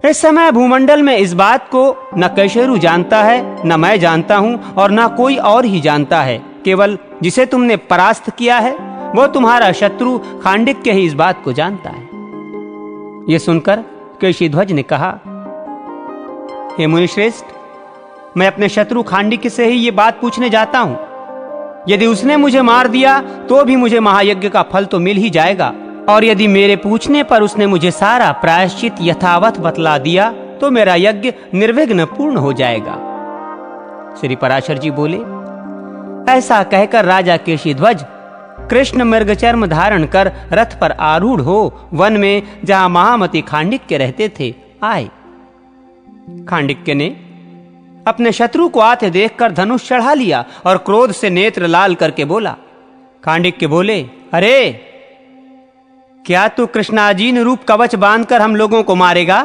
इस समय भूमंडल में इस बात को न कैशेरू जानता है, न मैं जानता हूं और न कोई और ही जानता है। केवल जिसे तुमने परास्त किया है वो तुम्हारा शत्रु खांडिक्य ही इस बात को जानता है। यह सुनकर केशीध्वज ने कहा, हे मुनिश्रेष्ठ, मैं अपने शत्रु खांडिक्य से ही ये बात पूछने जाता हूं। यदि उसने मुझे मार दिया तो भी मुझे महायज्ञ का फल तो मिल ही जाएगा, और यदि मेरे पूछने पर उसने मुझे सारा प्रायश्चित यथावत बतला दिया तो मेरा यज्ञ निर्विघ्न पूर्ण हो जाएगा। श्री पराशर जी बोले, ऐसा कहकर राजा केशीध्वज कृष्ण मृगचर्म धारण कर रथ पर आरूढ़ हो वन में जहां महामती खांडिक्य रहते थे आए। खांडिक्य ने अपने शत्रु को आते देखकर धनुष चढ़ा लिया और क्रोध से नेत्र लाल करके बोला। खांडिक्य बोले, अरे क्या तू कृष्णाजीन रूप कवच बांधकर हम लोगों को मारेगा?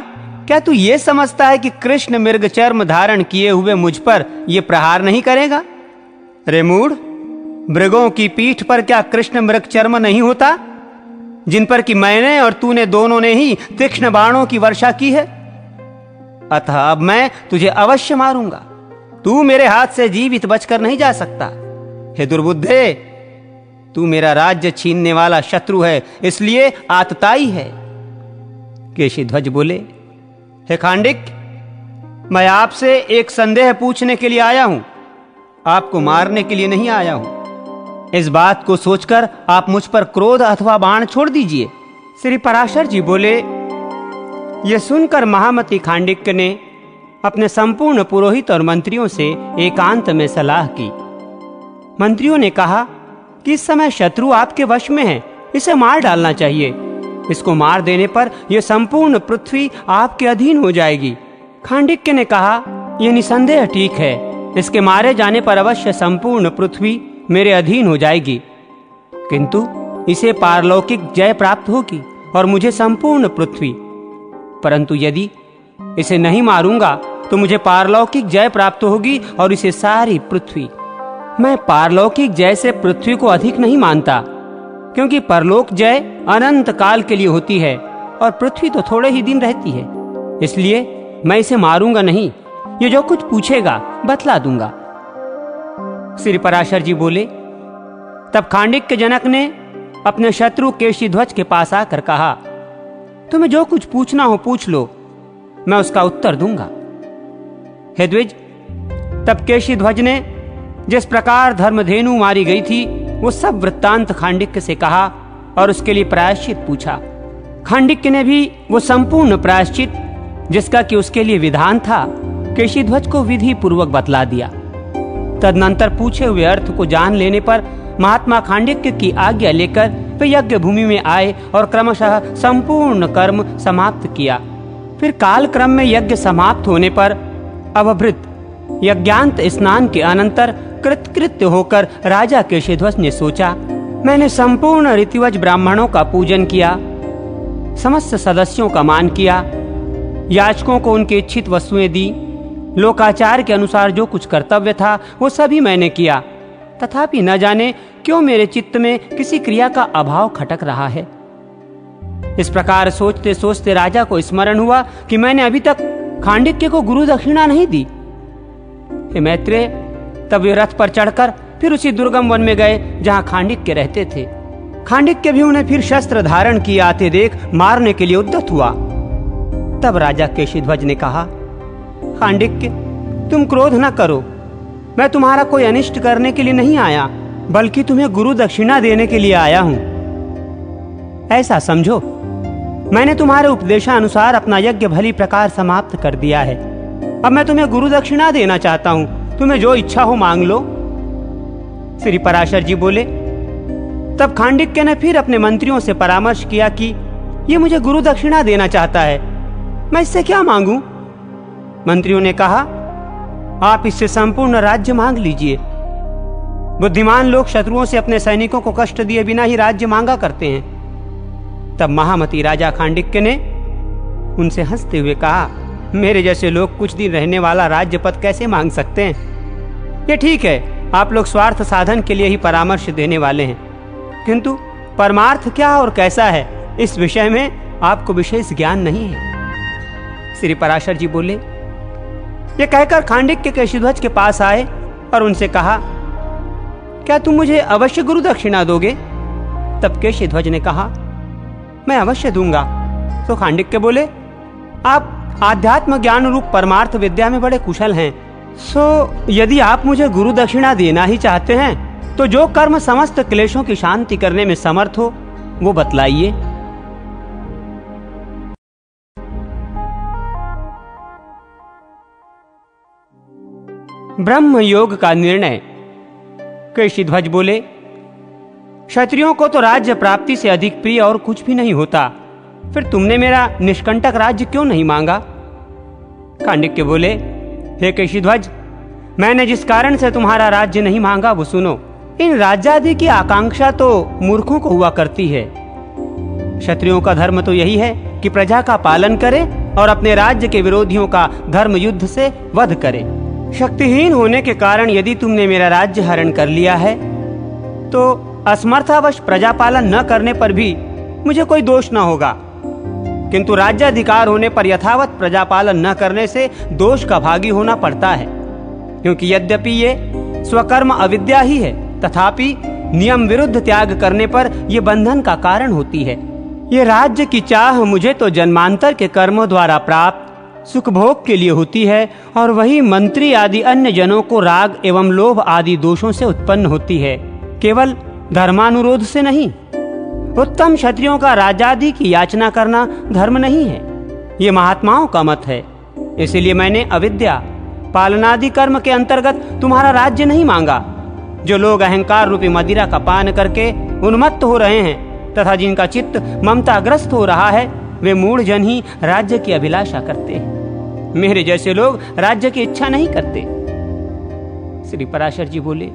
क्या तू ये समझता है कि कृष्ण मृगचर्म धारण किए हुए मुझ पर ये प्रहार नहीं करेगा? रे मूढ़, मृगों की पीठ पर क्या कृष्ण मृगचर्म नहीं होता, जिन पर कि मैंने और तूने दोनों ने ही तीक्ष्ण बाणों की वर्षा की है? अतः अब मैं तुझे अवश्य मारूंगा। तू मेरे हाथ से जीवित बचकर नहीं जा सकता। हे दुर्बुद्धे, तू मेरा राज्य छीनने वाला शत्रु है, इसलिए आतताई है। केशीध्वज बोले, हे खांडिक्य, मैं आपसे एक संदेह पूछने के लिए आया हूं, आपको मारने के लिए नहीं आया हूं। इस बात को सोचकर आप मुझ पर क्रोध अथवा बाण छोड़ दीजिए। श्री पराशर जी बोले, यह सुनकर महामती खांडिक्य ने अपने संपूर्ण पुरोहित और मंत्रियों से एकांत में सलाह की। मंत्रियों ने कहा कि इस समय शत्रु आपके वश में है, इसे मार डालना चाहिए। इसको मार देने पर यह संपूर्ण पृथ्वी आपके अधीन हो जाएगी। खांडिक्य ने कहा, यह निसंदेह ठीक है, इसके मारे जाने पर अवश्य संपूर्ण पृथ्वी मेरे अधीन हो जाएगी, किंतु इसे पारलौकिक जय प्राप्त होगी और मुझे संपूर्ण पृथ्वी। परंतु यदि इसे नहीं मारूंगा तो मुझे पारलौकिक जय प्राप्त होगी और इसे सारी पृथ्वी। मैं पारलौकिक जय से पृथ्वी को अधिक नहीं मानता, क्योंकि परलोक जय अनंत काल के लिए होती है और पृथ्वी तो थोड़े ही दिन रहती है। इसलिए मैं इसे मारूंगा नहीं, ये जो कुछ पूछेगा बतला दूंगा। श्री पराशर जी बोले, तब खांडिक्य जनक ने अपने शत्रु केशीध्वज के पास आकर कहा, तुम्हें जो कुछ पूछना हो पूछ लो, मैं उसका उत्तर दूंगा। हे द्विज, तब केशीध्वज ने जिस प्रकार धर्मधेनु मारी गई थी वो सब वृत्तांत खांडिक्य से कहा और उसके लिए प्रायश्चित पूछा। खांडिक्य ने भी वो संपूर्ण प्रायश्चित जिसका कि उसके लिए विधान था केशीध्वज को विधि पूर्वक बतला दिया। तदनंतर पूछे हुए अर्थ को जान लेने पर महात्मा खांडिक्य की आज्ञा लेकर वे यज्ञ भूमि में आए और क्रमशः संपूर्ण कर्म समाप्त किया। फिर काल क्रम में यज्ञ समाप्त होने पर अवभृत यज्ञांत स्नान के अनंतर कृतकृत्य होकर राजा केशीध्वज ने सोचा, मैंने संपूर्ण ऋतिवज ब्राह्मणों का पूजन किया, समस्त सदस्यों का मान किया, याचकों को उनकी इच्छित वस्तुएं दी, लोकाचार के अनुसार जो कुछ कर्तव्य था वो सभी मैंने किया, तथापि न जाने क्यों मेरे चित्त में किसी क्रिया का अभाव खटक रहा है। इस प्रकार सोचते सोचते राजा को स्मरण हुआ कि मैंने अभी तक खांडिक्य को गुरु दक्षिणा नहीं दी। हे मैत्रेय, तब वे रथ पर चढ़कर फिर उसी दुर्गम वन में गए जहां खांडिक्य रहते थे। खांडिक्य भी उन्हें फिर शस्त्र धारण किए आते देख मारने के लिए उद्यत हुआ। तब राजा केशीध्वज ने कहा, खांडिक्य, तुम क्रोध न करो, मैं तुम्हारा कोई अनिष्ट करने के लिए नहीं आया, बल्कि तुम्हें गुरु दक्षिणा देने के लिए आया हूं। ऐसा समझो, मैंने तुम्हारे उपदेशानुसार अपना यज्ञ भली प्रकार समाप्त कर दिया है। अब मैं तुम्हें गुरु दक्षिणा देना चाहता हूं, तुम्हें जो इच्छा हो मांग लो। श्री पराशर जी बोले, तब खांडिक्य ने फिर अपने मंत्रियों से परामर्श किया कि ये मुझे गुरु दक्षिणा देना चाहता है, मैं इससे क्या मांगूं? मंत्रियों ने कहा, आप इससे संपूर्ण राज्य मांग लीजिए। बुद्धिमान लोग शत्रुओं से अपने सैनिकों को कष्ट दिए बिना ही राज्य मांगा करते हैं। तब महामती राजा खांडिक्य ने उनसे हंसते हुए कहा, मेरे जैसे लोग कुछ दिन रहने वाला राज्य पद कैसे मांग सकते हैं? ये ठीक है, आप लोग स्वार्थ साधन के लिए ही परामर्श देने वाले हैं, किंतु परमार्थ क्या और कैसा है इस विषय में आपको विशेष ज्ञान नहीं है। श्री पराशर जी बोले। ये कहकर खांडिक्य केशीध्वज के पास आए और उनसे कहा, क्या तुम मुझे अवश्य गुरु दक्षिणा दोगे? तब केशीध्वज ने कहा, मैं अवश्य दूंगा। तो खांडिक्य बोले, आप आध्यात्म ज्ञान रूप परमार्थ विद्या में बड़े कुशल हैं, सो यदि आप मुझे गुरु दक्षिणा देना ही चाहते हैं तो जो कर्म समस्त क्लेशों की शांति करने में समर्थ हो वो बतलाइए। ब्रह्म योग का निर्णय। केशीध्वज बोले, क्षत्रियों को तो राज्य प्राप्ति से अधिक प्रिय और कुछ भी नहीं होता, फिर तुमने मेरा निष्कंटक राज्य क्यों नहीं मांगा? खांडिक्य बोले, हे केशीध्वज, मैंने जिस कारण से तुम्हारा राज्य नहीं मांगा वो सुनो। इन राज्यादि की आकांक्षा तो मूर्खों को हुआ करती है। क्षत्रियों का धर्म तो यही है कि प्रजा का पालन करे और अपने राज्य के विरोधियों का धर्म युद्ध से वध करे। शक्तिहीन होने के कारण यदि तुमने मेरा राज्य हरण कर लिया है तो असमर्थावश प्रजा पालन न करने पर भी मुझे कोई दोष न होगा, किंतु राज्याधिकार होने पर यथावत प्रजा पालन न करने से दोष का भागी होना पड़ता है। क्योंकि यद्यपि ये स्वकर्म अविद्या ही है, तथापि नियम विरुद्ध त्याग करने पर यह बंधन का कारण होती है। ये राज्य की चाह मुझे तो जन्मांतर के कर्मों द्वारा प्राप्त सुख भोग के लिए होती है, और वही मंत्री आदि अन्य जनों को राग एवं लोभ आदि दोषों से उत्पन्न होती है, केवल धर्मानुरोध से नहीं। उत्तम क्षत्रियों का राजादि की याचना करना धर्म नहीं है, ये महात्माओं का मत है। इसलिए मैंने अविद्या पालनादि कर्म के अंतर्गत तुम्हारा राज्य नहीं मांगा। जो लोग अहंकार रूपी मदिरा का पान करके उन्मत्त हो रहे हैं तथा जिनका चित्त ममताग्रस्त हो रहा है, वे मूढ़ जन ही राज्य की अभिलाषा करते हैं। मेरे जैसे लोग राज्य की इच्छा नहीं करते। श्री पराशर जी बोले,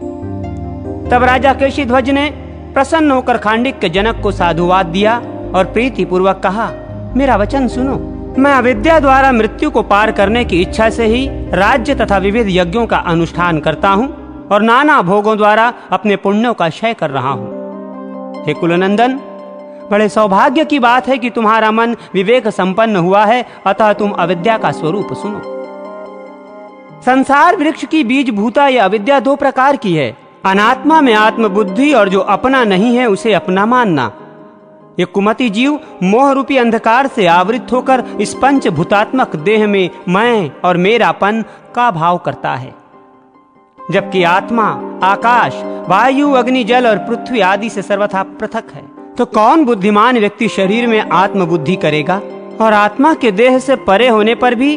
तब राजा केशीध्वज ने प्रसन्न होकर खांडिक्य जनक को साधुवाद दिया और प्रीति पूर्वक कहा, मेरा वचन सुनो। मैं अविद्या द्वारा मृत्यु को पार करने की इच्छा से ही राज्य तथा विविध यज्ञों का अनुष्ठान करता हूँ और नाना भोगों द्वारा अपने पुण्यों का क्षय कर रहा हूँ। हे कुलनंदन, बड़े सौभाग्य की बात है कि तुम्हारा मन विवेक संपन्न हुआ है, अतः तुम अविद्या का स्वरूप सुनो। संसार वृक्ष की बीज भूता यह अविद्या दो प्रकार की है। अनात्मा में आत्मबुद्धि और जो अपना नहीं है उसे अपना मानना। ये कुमति जीव मोह रूपी अंधकार से आवृत होकर इस पंच भूतात्मक देह में मैं और मेरापन का भाव करता है, जबकि आत्मा आकाश, वायु, अग्नि, जल और पृथ्वी आदि से सर्वथा पृथक है। तो कौन बुद्धिमान व्यक्ति शरीर में आत्मबुद्धि करेगा? और आत्मा के देह से परे होने पर भी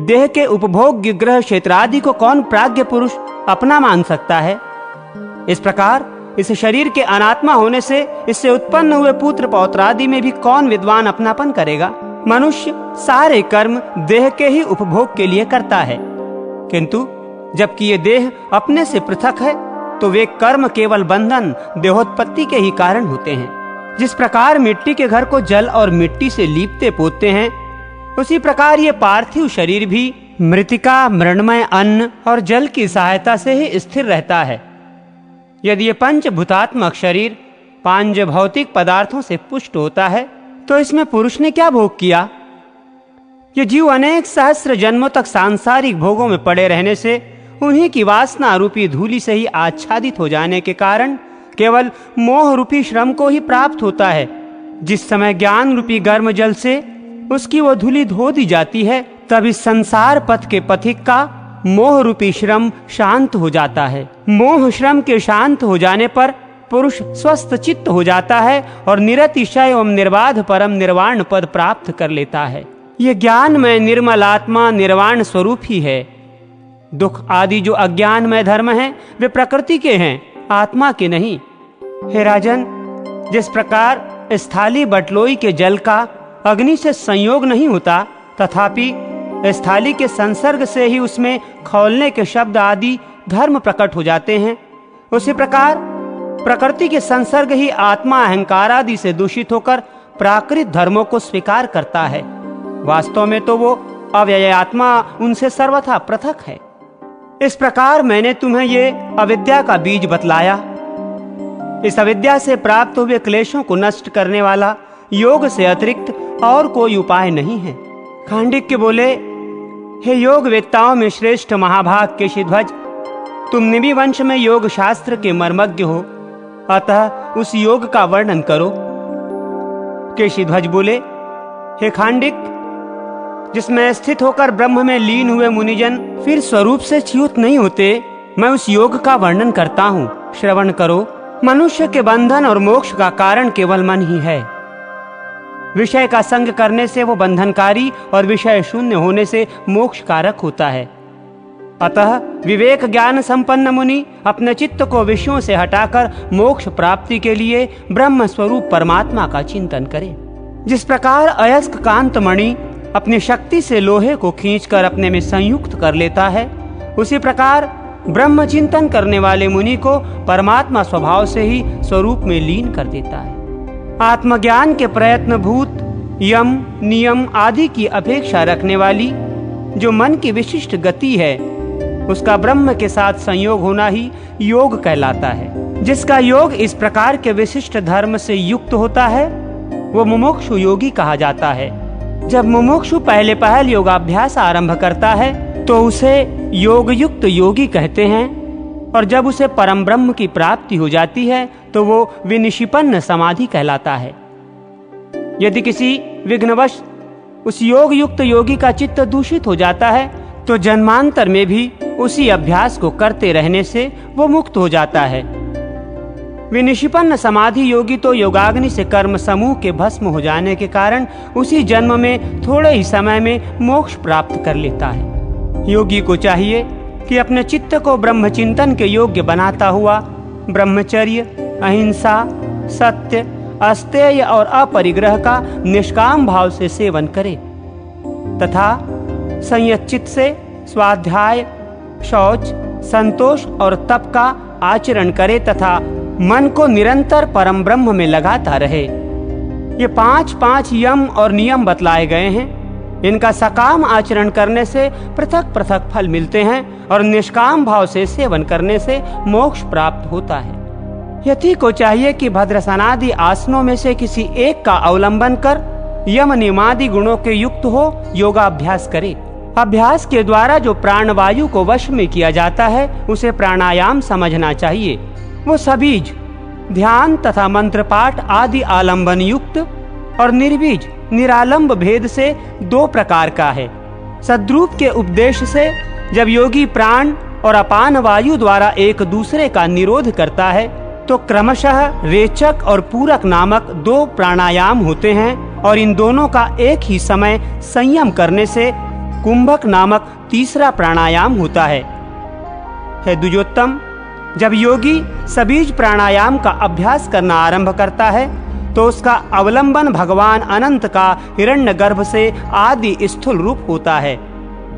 देह के उपभोग्य ग्रह क्षेत्र आदि को कौन प्राज्ञ पुरुष अपना मान सकता है? इस प्रकार इस शरीर के अनात्मा होने से इससे उत्पन्न हुए पुत्र पौत्र आदि में भी कौन विद्वान अपनापन करेगा? मनुष्य सारे कर्म देह के ही उपभोग के लिए करता है, किंतु जबकि ये देह अपने से पृथक है तो वे कर्म केवल बंधन देहोत्पत्ति के ही कारण होते हैं। जिस प्रकार मिट्टी के घर को जल और मिट्टी से लीपते पोतते हैं, उसी प्रकार ये पार्थिव शरीर भी मृतिका, मृण्मय अन्न और जल की सहायता से ही स्थिर रहता है। यदि ये पंचभूतात्मक शरीर पांच भौतिक पदार्थों से पुष्ट होता है तो इसमें पुरुष ने क्या भोग किया? ये जीव अनेक सहस्र जन्मों तक सांसारिक भोगों में पड़े रहने से उन्हीं की वासना रूपी धूलि से ही आच्छादित हो जाने के कारण केवल मोह रूपी श्रम को ही प्राप्त होता है। जिस समय ज्ञान रूपी गर्म जल से उसकी वो धूलि धो दी जाती है, तब इस संसार पथ के पथिक का मोह रूपी श्रम शांत हो जाता है। मोह श्रम के शांत हो जाने पर पुरुष स्वस्थ चित्त हो जाता है और निरतिशय एवं निर्बाध परम निर्वाण पद प्राप्त कर लेता है। ये ज्ञान में निर्मल आत्मा निर्वाण स्वरूप ही है। दुख आदि जो अज्ञान में धर्म है वे प्रकृति के हैं, आत्मा के नहीं। हे राजन, जिस प्रकार स्थाली बटलोई के जल का अग्नि से संयोग नहीं होता, तथापि स्थाली के संसर्ग से ही उसमें खौलने के शब्द आदि धर्म प्रकट हो जाते हैं, उसी प्रकार प्रकृति के संसर्ग ही आत्मा अहंकार आदि से दूषित होकर प्राकृत धर्मों को स्वीकार करता है। वास्तव में तो वो अव्यय आत्मा उनसे सर्वथा पृथक है। इस प्रकार मैंने तुम्हें ये अविद्या का बीज बतलाया। इस अविद्या से प्राप्त हुए क्लेशों को नष्ट करने वाला योग से अतिरिक्त और कोई उपाय नहीं है। खांडिक्य बोले, हे योग वेत्ताओं में श्रेष्ठ महाभाग केशिध्वज, तुम निमि वंश में योग शास्त्र के मर्मज्ञ हो, अतः उस योग का वर्णन करो। केशिध्वज बोले, हे खांडिक, जिसमें स्थित होकर ब्रह्म में लीन हुए मुनिजन फिर स्वरूप से च्युत नहीं होते, मैं उस योग का वर्णन करता हूँ, श्रवण करो। मनुष्य के बंधन और मोक्ष का कारण केवल मन ही है। विषय का संग करने से वो बंधनकारी और विषय शून्य होने से मोक्ष कारक होता है। अतः विवेक ज्ञान संपन्न मुनि अपने चित्त को विषयों से हटाकर मोक्ष प्राप्ति के लिए ब्रह्म स्वरूप परमात्मा का चिंतन करे। जिस प्रकार अयस्क कांत मणि अपनी शक्ति से लोहे को खींचकर अपने में संयुक्त कर लेता है, उसी प्रकार ब्रह्म चिंतन करने वाले मुनि को परमात्मा स्वभाव से ही स्वरूप में लीन कर देता है। आत्मज्ञान के प्रयत्न भूत यम नियम आदि की अपेक्षा रखने वाली जो मन की विशिष्ट गति है, उसका ब्रह्म के साथ संयोग होना ही योग कहलाता है। जिसका योग इस प्रकार के विशिष्ट धर्म से युक्त होता है, वो मुमुक्षु योगी कहा जाता है। जब मुमुक्षु पहले पहल योगाभ्यास आरंभ करता है तो उसे योग युक्त योगी कहते हैं, और जब उसे परम ब्रह्म की प्राप्ति हो जाती है तो वो विनिशिपन्न समाधि कहलाता है। यदि किसी विघ्नवश उस योग युक्त योगी का चित्त दूषित हो जाता है तो जन्मांतर में भी उसी अभ्यास को करते रहने से वो मुक्त हो जाता है। विनिशिपन्न समाधि योगी तो योगाग्नि से कर्म समूह के भस्म हो जाने के कारण उसी जन्म में थोड़े ही समय में मोक्ष प्राप्त कर लेता है। योगी को चाहिए कि अपने चित्त को ब्रह्मचिंतन के योग्य बनाता हुआ ब्रह्मचर्य, अहिंसा, सत्य, अस्तेय और अपरिग्रह का निष्काम भाव से सेवन करे तथा संयत चित्त से स्वाध्याय, शौच, संतोष और तप का आचरण करे तथा मन को निरंतर परम ब्रह्म में लगाता रहे। ये 5 यम और नियम बतलाए गए हैं। इनका सकाम आचरण करने से पृथक पृथक फल मिलते हैं और निष्काम भाव से सेवन करने से मोक्ष प्राप्त होता है। यति को चाहिए कि भद्रसनादि आसनों में से किसी एक का अवलंबन कर यम नियमादि गुणों के युक्त हो योगाभ्यास करे। अभ्यास के द्वारा जो प्राणवायु को वश में किया जाता है उसे प्राणायाम समझना चाहिए। वो सबीज ध्यान तथा मंत्र पाठ आदि आलंबन युक्त और निर्बीज निरालंब भेद से 2 प्रकार का है। सद्रूप के उपदेश से जब योगी प्राण और अपान वायु द्वारा एक दूसरे का निरोध करता है तो क्रमशः रेचक और पूरक नामक 2 प्राणायाम होते हैं, और इन दोनों का एक ही समय संयम करने से कुंभक नामक 3रा प्राणायाम होता है। हे द्विजोत्तम, जब योगी सबीज प्राणायाम का अभ्यास करना आरंभ करता है तो उसका अवलंबन भगवान अनंत का हिरण्यगर्भ से आदि स्थूल रूप होता है।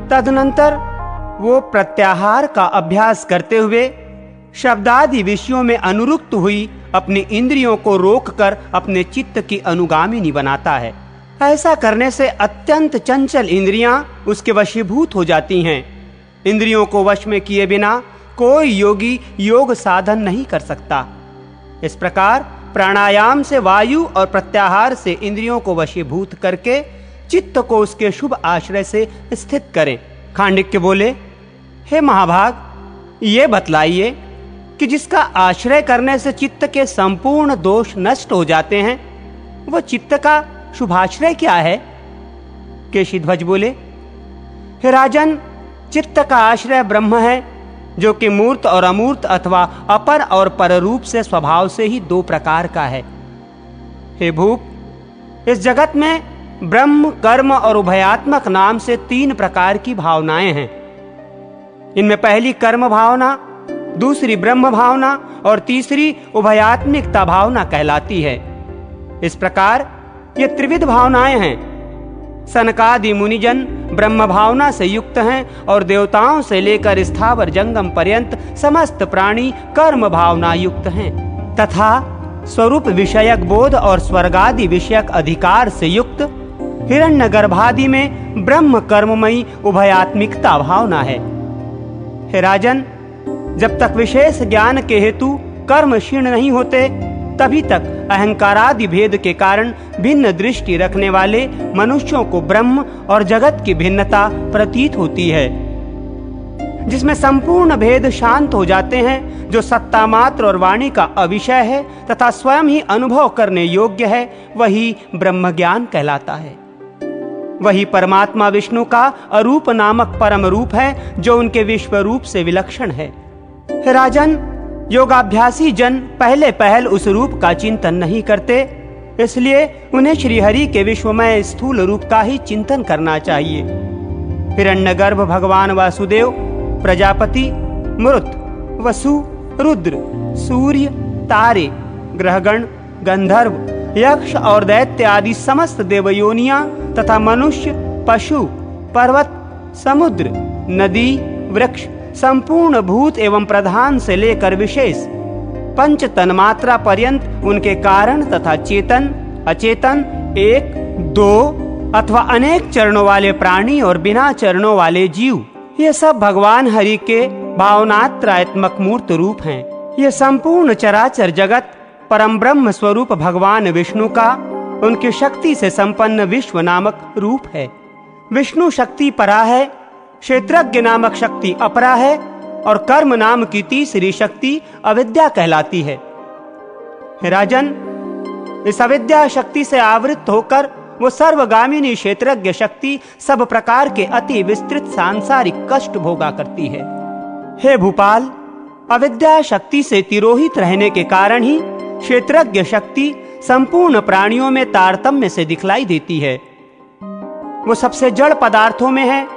तदनंतर वो प्रत्याहार का अभ्यास करते हुए शब्दादि विषयों में अनुरुक्त हुई अपनी इंद्रियों को रोककर अपने चित्त की अनुगामिनी बनाता है। ऐसा करने से अत्यंत चंचल इंद्रियां उसके वशीभूत हो जाती हैं। इंद्रियों को वश में किए बिना कोई योगी योग साधन नहीं कर सकता। इस प्रकार प्राणायाम से वायु और प्रत्याहार से इंद्रियों को वशीभूत करके चित्त को उसके शुभ आश्रय से स्थित करें। खांडिक्य बोले, हे महाभाग, ये बतलाइए कि जिसका आश्रय करने से चित्त के संपूर्ण दोष नष्ट हो जाते हैं, वह चित्त का शुभाश्रय क्या है? केशिध्वज बोले, हे राजन, चित्त का आश्रय ब्रह्म है, जो कि मूर्त और अमूर्त अथवा अपर और पर रूप से स्वभाव से ही 2 प्रकार का है। हे भूप, इस जगत में ब्रह्म, कर्म और उभयात्मक नाम से 3 प्रकार की भावनाएं हैं। इनमें पहली कर्म भावना, दूसरी ब्रह्म भावना और तीसरी उभयात्मिकता भावना कहलाती है। इस प्रकार ये त्रिविध भावनाएं हैं। सनकादि मुनिजन ब्रह्म भावना से युक्त हैं और देवताओं से लेकर स्थावर जंगम पर्यंत समस्त प्राणी कर्म भावना युक्त हैं तथा स्वरूप विषयक बोध और स्वर्गादि विषयक अधिकार से युक्त हिरण्यगर्भादि में ब्रह्म कर्ममयी उभयात्मिकता भावना है। हे राजन, जब तक विशेष ज्ञान के हेतु कर्म क्षीण नहीं होते तभी तक अहंकारादि भेद के कारण भिन्न दृष्टि रखने वाले मनुष्यों को ब्रह्म और जगत की भिन्नता प्रतीत होती है। जिसमें संपूर्ण भेद शांत हो जाते हैं, जो सत्ता मात्र और वाणी का अविषय है तथा स्वयं ही अनुभव करने योग्य है, वही ब्रह्म ज्ञान कहलाता है। वही परमात्मा विष्णु का अरूप नामक परम रूप है, जो उनके विश्व रूप से विलक्षण है। हे राजन, योगाभ्यासी जन पहले पहल उस रूप का चिंतन नहीं करते, इसलिए उन्हें श्रीहरि के विश्वमय स्थूल रूप का ही चिंतन करना चाहिए। हिरण्यगर्भ भगवान वासुदेव, प्रजापति, मरुत, वसु, रुद्र, सूर्य, तारे, ग्रहगण, गंधर्व, यक्ष और दैत्य आदि समस्त देवयोनियां तथा मनुष्य, पशु, पर्वत, समुद्र, नदी, वृक्ष, संपूर्ण भूत एवं प्रधान से लेकर विशेष पंच तन्मात्रा पर्यंत उनके कारण तथा चेतन, अचेतन, एक, दो अथवा अनेक चरणों वाले प्राणी और बिना चरणों वाले जीव, ये सब भगवान हरि के भावनात्रात्मक मूर्त रूप हैं। ये संपूर्ण चराचर जगत परम ब्रह्म स्वरूप भगवान विष्णु का उनकी शक्ति से संपन्न विश्व नामक रूप है। विष्णु शक्ति परा है, क्षेत्रज्ञ नामक शक्ति अपरा है और कर्म नाम की तीसरी शक्ति अविद्या कहलाती है। राजन, इस अविद्या शक्ति से आवृत होकर वो सर्वगामिनी क्षेत्रज्ञ शक्ति सब प्रकार के अति विस्तृत सांसारिक कष्ट भोगा करती है। हे भूपाल, अविद्या शक्ति से तिरोहित रहने के कारण ही क्षेत्रज्ञ शक्ति संपूर्ण प्राणियों में तारतम्य से दिखलाई देती है। वो सबसे जड़ पदार्थों में है,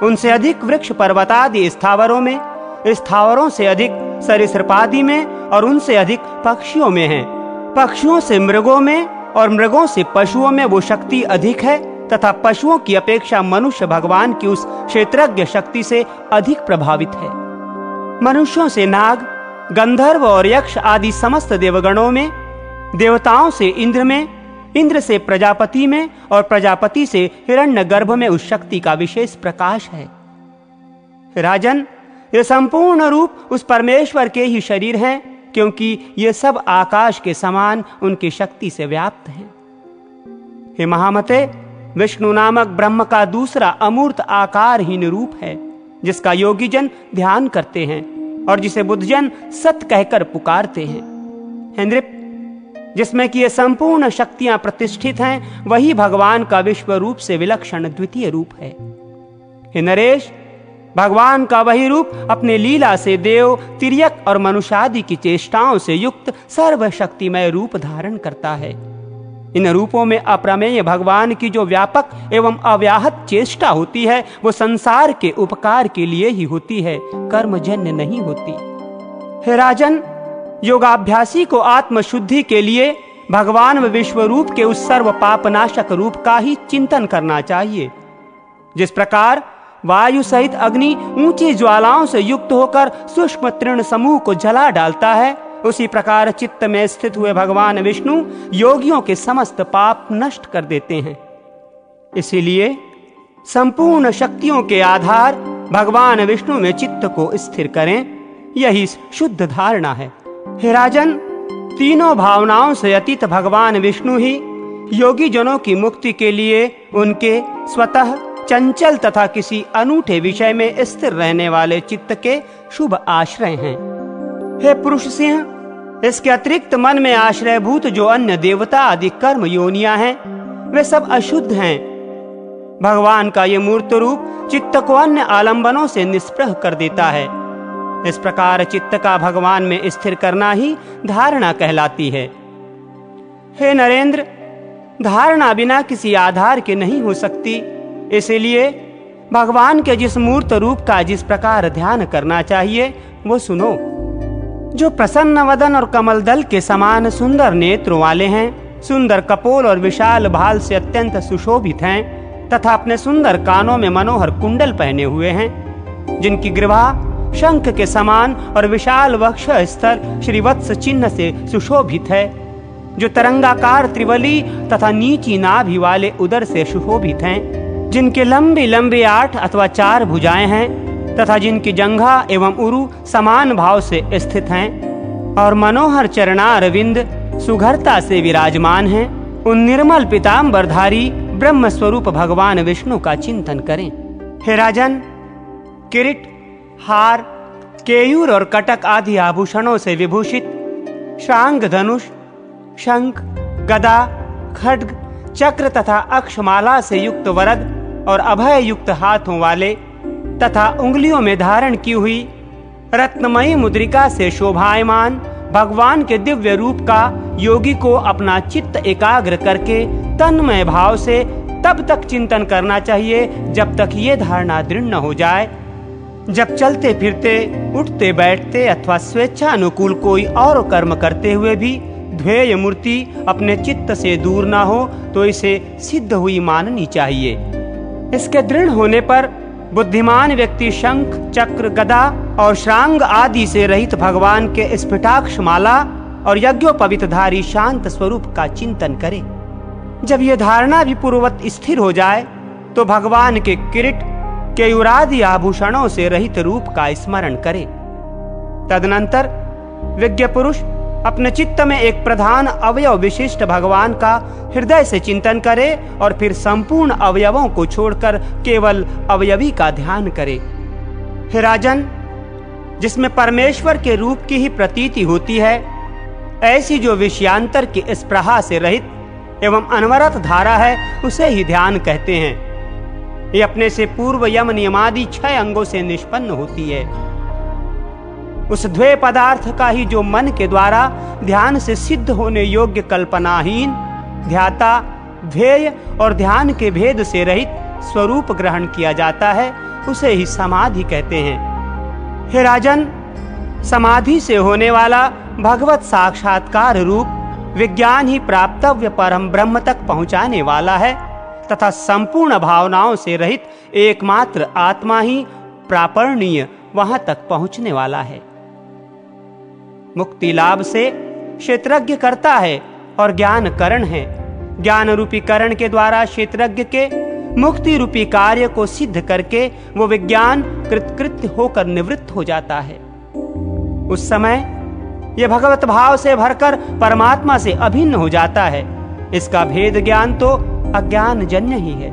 उनसे अधिक वृक्ष पर्वतादि स्थावरों में, स्थावरों से अधिक सरीसृपादि में और उनसे अधिक पक्षियों में है। पक्षियों से मृगों में और मृगों से पशुओं में वो शक्ति अधिक है तथा पशुओं की अपेक्षा मनुष्य भगवान की उस क्षेत्रज्ञ शक्ति से अधिक प्रभावित है। मनुष्यों से नाग, गंधर्व और यक्ष आदि समस्त देवगणों में, देवताओं से इंद्र में, इंद्र से प्रजापति में और प्रजापति से हिरण्यगर्भ में उस शक्ति का विशेष प्रकाश है। राजन, ये संपूर्ण रूप उस परमेश्वर के ही शरीर हैं, क्योंकि ये सब आकाश के समान उनकी शक्ति से व्याप्त हैं। हे महामते, विष्णु नामक ब्रह्म का दूसरा अमूर्त आकारहीन रूप है, जिसका योगी जन ध्यान करते हैं और जिसे बुद्धजन सत कहकर पुकारते हैं। हे नृप, जिसमें कि ये संपूर्ण शक्तियां प्रतिष्ठित हैं, वही भगवान का विश्व रूप से विलक्षण द्वितीय रूप है। हे नरेश, भगवान का वही रूप अपने लीला से देव, तिर्यक और मनुष्यादि की चेष्टाओं से युक्त सर्वशक्तिमय रूप धारण करता है। इन रूपों में अप्रमेय भगवान की जो व्यापक एवं अव्याहत चेष्टा होती है, वो संसार के उपकार के लिए ही होती है, कर्मजन्य नहीं होती। हे राजन, योगाभ्यासी को आत्मशुद्धि के लिए भगवान व विश्व रूप के उस सर्व पापनाशक रूप का ही चिंतन करना चाहिए। जिस प्रकार वायु सहित अग्नि ऊंची ज्वालाओं से युक्त होकर सूक्ष्म तृण समूह को जला डालता है, उसी प्रकार चित्त में स्थित हुए भगवान विष्णु योगियों के समस्त पाप नष्ट कर देते हैं। इसीलिए संपूर्ण शक्तियों के आधार भगवान विष्णु में चित्त को स्थिर करें, यही शुद्ध धारणा है। हे राजन, तीनों भावनाओं से अतीत भगवान विष्णु ही योगी जनों की मुक्ति के लिए उनके स्वतः चंचल तथा किसी अनूठे विषय में स्थिर रहने वाले चित्त के शुभ आश्रय हैं। हे पुरुष सिंह, इसके अतिरिक्त मन में आश्रयभूत जो अन्य देवता आदि कर्म योनियां हैं, वे सब अशुद्ध हैं। भगवान का ये मूर्त रूप चित्त को अन्य आलंबनों से निष्प्रह कर देता है। इस प्रकार चित्त का भगवान में स्थिर करना ही धारणा कहलाती है। हे नरेंद्र, धारणा बिना किसी आधार के नहीं हो सकती, इसलिए भगवान के जिस मूर्त रूप का जिस प्रकार ध्यान करना चाहिए वो सुनो। जो प्रसन्न वदन और कमल दल के समान सुंदर नेत्रों वाले हैं, सुंदर कपोल और विशाल भाल से अत्यंत सुशोभित हैं तथा अपने सुंदर कानों में मनोहर कुंडल पहने हुए हैं, जिनकी ग्रीवा शंख के समान और विशाल वक्ष स्तर श्रीवत्स चिन्ह से सुशोभित है, जो तरंगाकार त्रिवली तथा नीची नाभि वाले उदर से सुशोभित हैं, जिनके लंबी लंबी 8 अथवा 4 भुजाएं हैं तथा जिनकी जंघा एवं उरु समान भाव से स्थित हैं, और मनोहर चरणारविंद सुघरता से विराजमान हैं, उन निर्मल पीतांबरधारी ब्रह्म स्वरूप भगवान विष्णु का चिंतन करें। हे राजन, किरीट, हार, केयूर और कटक आदि आभूषणों से विभूषित, शांग धनुष, शंख, गदा, खड्ग, चक्र तथा अक्षमाला से युक्त वरद और अभय युक्त हाथों वाले तथा उंगलियों में धारण की हुई रत्नमयी मुद्रिका से शोभायमान भगवान के दिव्य रूप का योगी को अपना चित्त एकाग्र करके तन्मय भाव से तब तक चिंतन करना चाहिए जब तक ये धारणा दृढ़ न हो जाए। जब चलते फिरते, उठते बैठते अथवा स्वेच्छा अनुकूल कोई और कर्म करते हुए भी ध्येय मूर्ति अपने चित्त से दूर ना हो तो इसे सिद्ध हुई माननी चाहिए। इसके दृढ़ होने पर बुद्धिमान व्यक्ति शंख, चक्र, गदा और श्रांग आदि से रहित भगवान के स्फटिकाक्ष माला और यज्ञोपवीतधारी शांत स्वरूप का चिंतन करे। जब यह धारणा भी पूर्ववत स्थिर हो जाए तो भगवान के किरीट, केयूरादि आभूषणों से रहित रूप का स्मरण करे। तदनंतर विज्ञ पुरुष अपने चित्त में एक प्रधान अवयव विशिष्ट भगवान का हृदय से चिंतन करे और फिर संपूर्ण अवयवों को छोड़कर केवल अवयवी का ध्यान करे। हे राजन, जिसमें परमेश्वर के रूप की ही प्रतीति होती है, ऐसी जो विषयांतर की स्पृहा से रहित एवं अनवरत धारा है, उसे ही ध्यान कहते हैं। ये अपने से पूर्व यम नियमादि 6 अंगों से निष्पन्न होती है। उस द्वय पदार्थ का ही जो मन के द्वारा ध्यान से सिद्ध होने योग्य कल्पनाहीन ध्याता, ध्येय और ध्यान के भेद से रहित स्वरूप ग्रहण किया जाता है, उसे ही समाधि कहते हैं। हे राजन, समाधि से होने वाला भगवत साक्षात्कार रूप विज्ञान ही प्राप्तव्य परम ब्रह्म तक पहुंचाने वाला है तथा संपूर्ण भावनाओं से रहित एकमात्र आत्मा ही प्रापणीय वहां तक पहुंचने वाला है। मुक्ति लाभ से क्षेत्रज्ञ करता है और ज्ञान करण है। ज्ञान रूपी करण के द्वारा क्षेत्रज्ञ के मुक्ति रूपी कार्य को सिद्ध करके वो विज्ञान कृतकृत्य होकर निवृत्त हो जाता है। उस समय यह भगवत भाव से भरकर परमात्मा से अभिन्न हो जाता है। इसका भेद ज्ञान तो अज्ञान जन्य ही है।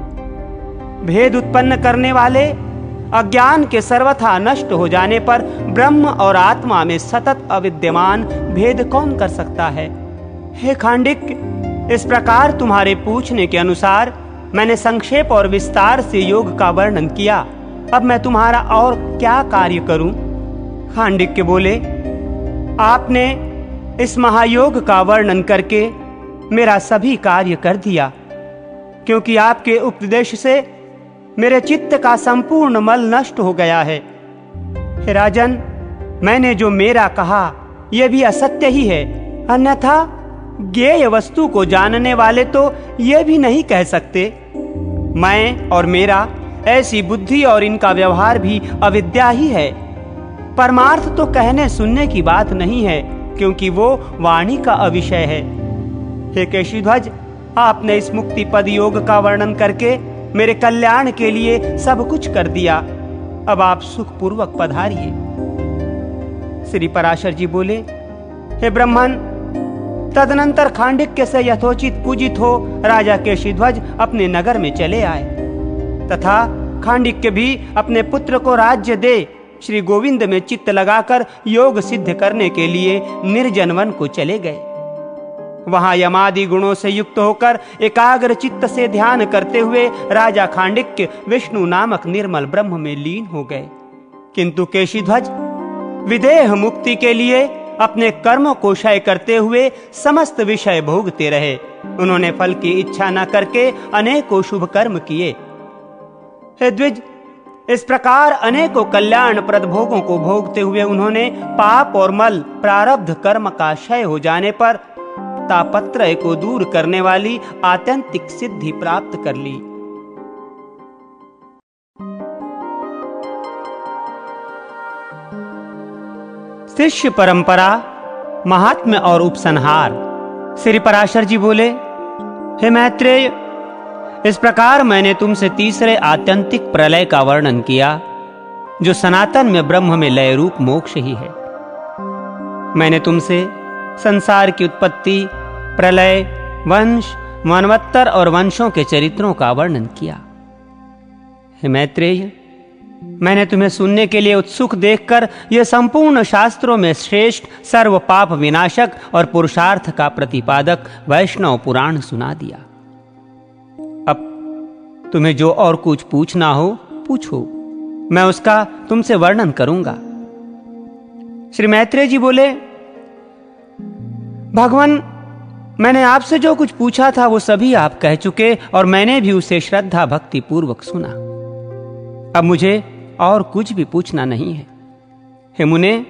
भेद उत्पन्न करने वाले अज्ञान के सर्वथा नष्ट हो जाने पर ब्रह्म और आत्मा में सतत अविद्यमान भेद कौन कर सकता है? हे खांडिक, इस प्रकार तुम्हारे पूछने के अनुसार मैंने संक्षेप और विस्तार से योग का वर्णन किया। अब मैं तुम्हारा और क्या कार्य करूं? खांडिक बोले, आपने इस महायोग का वर्णन करके मेरा सभी कार्य कर दिया, क्योंकि आपके उपदेश से मेरे चित्त का संपूर्ण मल नष्ट हो गया है। हे राजन, मैंने जो मेरा कहा यह भी असत्य ही है, अन्यथा ज्ञेय वस्तु को जानने वाले तो यह भी नहीं कह सकते मैं और मेरा, ऐसी बुद्धि और इनका व्यवहार भी अविद्या ही है। परमार्थ तो कहने सुनने की बात नहीं है, क्योंकि वो वाणी का अविषय है। हे केशीध्वज, आपने इस मुक्ति पद योग का वर्णन करके मेरे कल्याण के लिए सब कुछ कर दिया। अब आप सुखपूर्वक पधारिए। श्री पराशर जी बोले, हे ब्राह्मण, तदनंतर खांडिक्य से यथोचित पूजित हो राजा केशीध्वज अपने नगर में चले आए तथा खांडिक्य भी अपने पुत्र को राज्य दे श्री गोविंद में चित्त लगाकर योग सिद्ध करने के लिए निर्जन वन को चले गए। वहां यमादि गुणों से युक्त होकर एकाग्र चित्त से ध्यान करते हुए राजा खांडिक्य विष्णु नामक निर्मल ब्रह्म में लीन हो गए। किंतु केशीध्वज विदेह मुक्ति के लिए अपने कर्मों को क्षय करते हुए समस्त विषय भोगते रहे। उन्होंने फल की इच्छा न करके अनेकों शुभ कर्म किए। हे द्विज, इस प्रकार अनेकों कल्याणप्रद भोगों को भोगते हुए उन्होंने पाप और मल प्रारब्ध कर्म का क्षय हो जाने पर तापत्रय को दूर करने वाली आत्यंतिक सिद्धि प्राप्त कर ली। शिष्य परंपरा, महात्म्य और उपसंहार। श्री पराशर जी बोले, हे मैत्रेय, इस प्रकार मैंने तुमसे तीसरे आत्यंतिक प्रलय का वर्णन किया, जो सनातन में ब्रह्म में लय रूप मोक्ष ही है। मैंने तुमसे संसार की उत्पत्ति, प्रलय, वंश, मनवत्तर और वंशों के चरित्रों का वर्णन किया। हे मैत्रेय, मैंने तुम्हें सुनने के लिए उत्सुक देखकर यह संपूर्ण शास्त्रों में श्रेष्ठ, सर्व पाप विनाशक और पुरुषार्थ का प्रतिपादक वैष्णव पुराण सुना दिया। अब तुम्हें जो और कुछ पूछना हो पूछो, मैं उसका तुमसे वर्णन करूंगा। श्री मैत्रेय जी बोले, भगवान, मैंने आपसे जो कुछ पूछा था वो सभी आप कह चुके और मैंने भी उसे श्रद्धा भक्ति पूर्वक सुना। अब मुझे और कुछ भी पूछना नहीं है। हे मुने,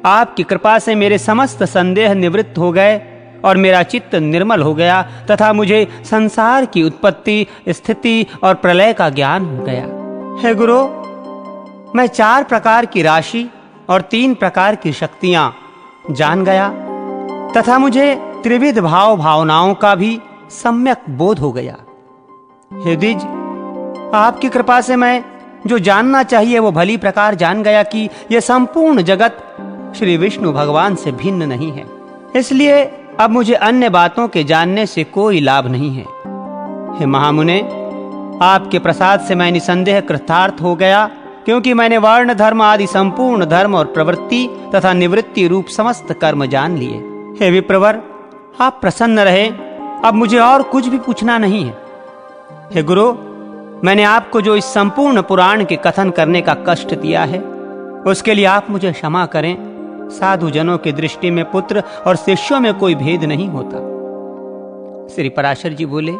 आपकी कृपा से मेरे समस्त संदेह निवृत्त हो गए और मेरा चित्त निर्मल हो गया तथा मुझे संसार की उत्पत्ति, स्थिति और प्रलय का ज्ञान हो गया। हे गुरु, मैं 4 प्रकार की राशि और 3 प्रकार की शक्तियां जान गया तथा मुझे त्रिविध भाव भावनाओं का भी सम्यक बोध हो गया। हे द्विज, आपकी कृपा से मैं जो जानना चाहिए वो भली प्रकार जान गया कि यह संपूर्ण जगत श्री विष्णु भगवान से भिन्न नहीं है। इसलिए अब मुझे अन्य बातों के जानने से कोई लाभ नहीं है। हे महामुने, आपके प्रसाद से मैं निसंदेह कृतार्थ हो गया, क्योंकि मैंने वर्ण धर्म आदि संपूर्ण धर्म और प्रवृत्ति तथा निवृत्ति रूप समस्त कर्म जान लिए। हे विप्रवर, आप प्रसन्न रहे, अब मुझे और कुछ भी पूछना नहीं है। हे गुरु, मैंने आपको जो इस संपूर्ण पुराण के कथन करने का कष्ट दिया है उसके लिए आप मुझे क्षमा करें। साधु जनों की दृष्टि में पुत्र और शिष्यों में कोई भेद नहीं होता। श्री पराशर जी बोले,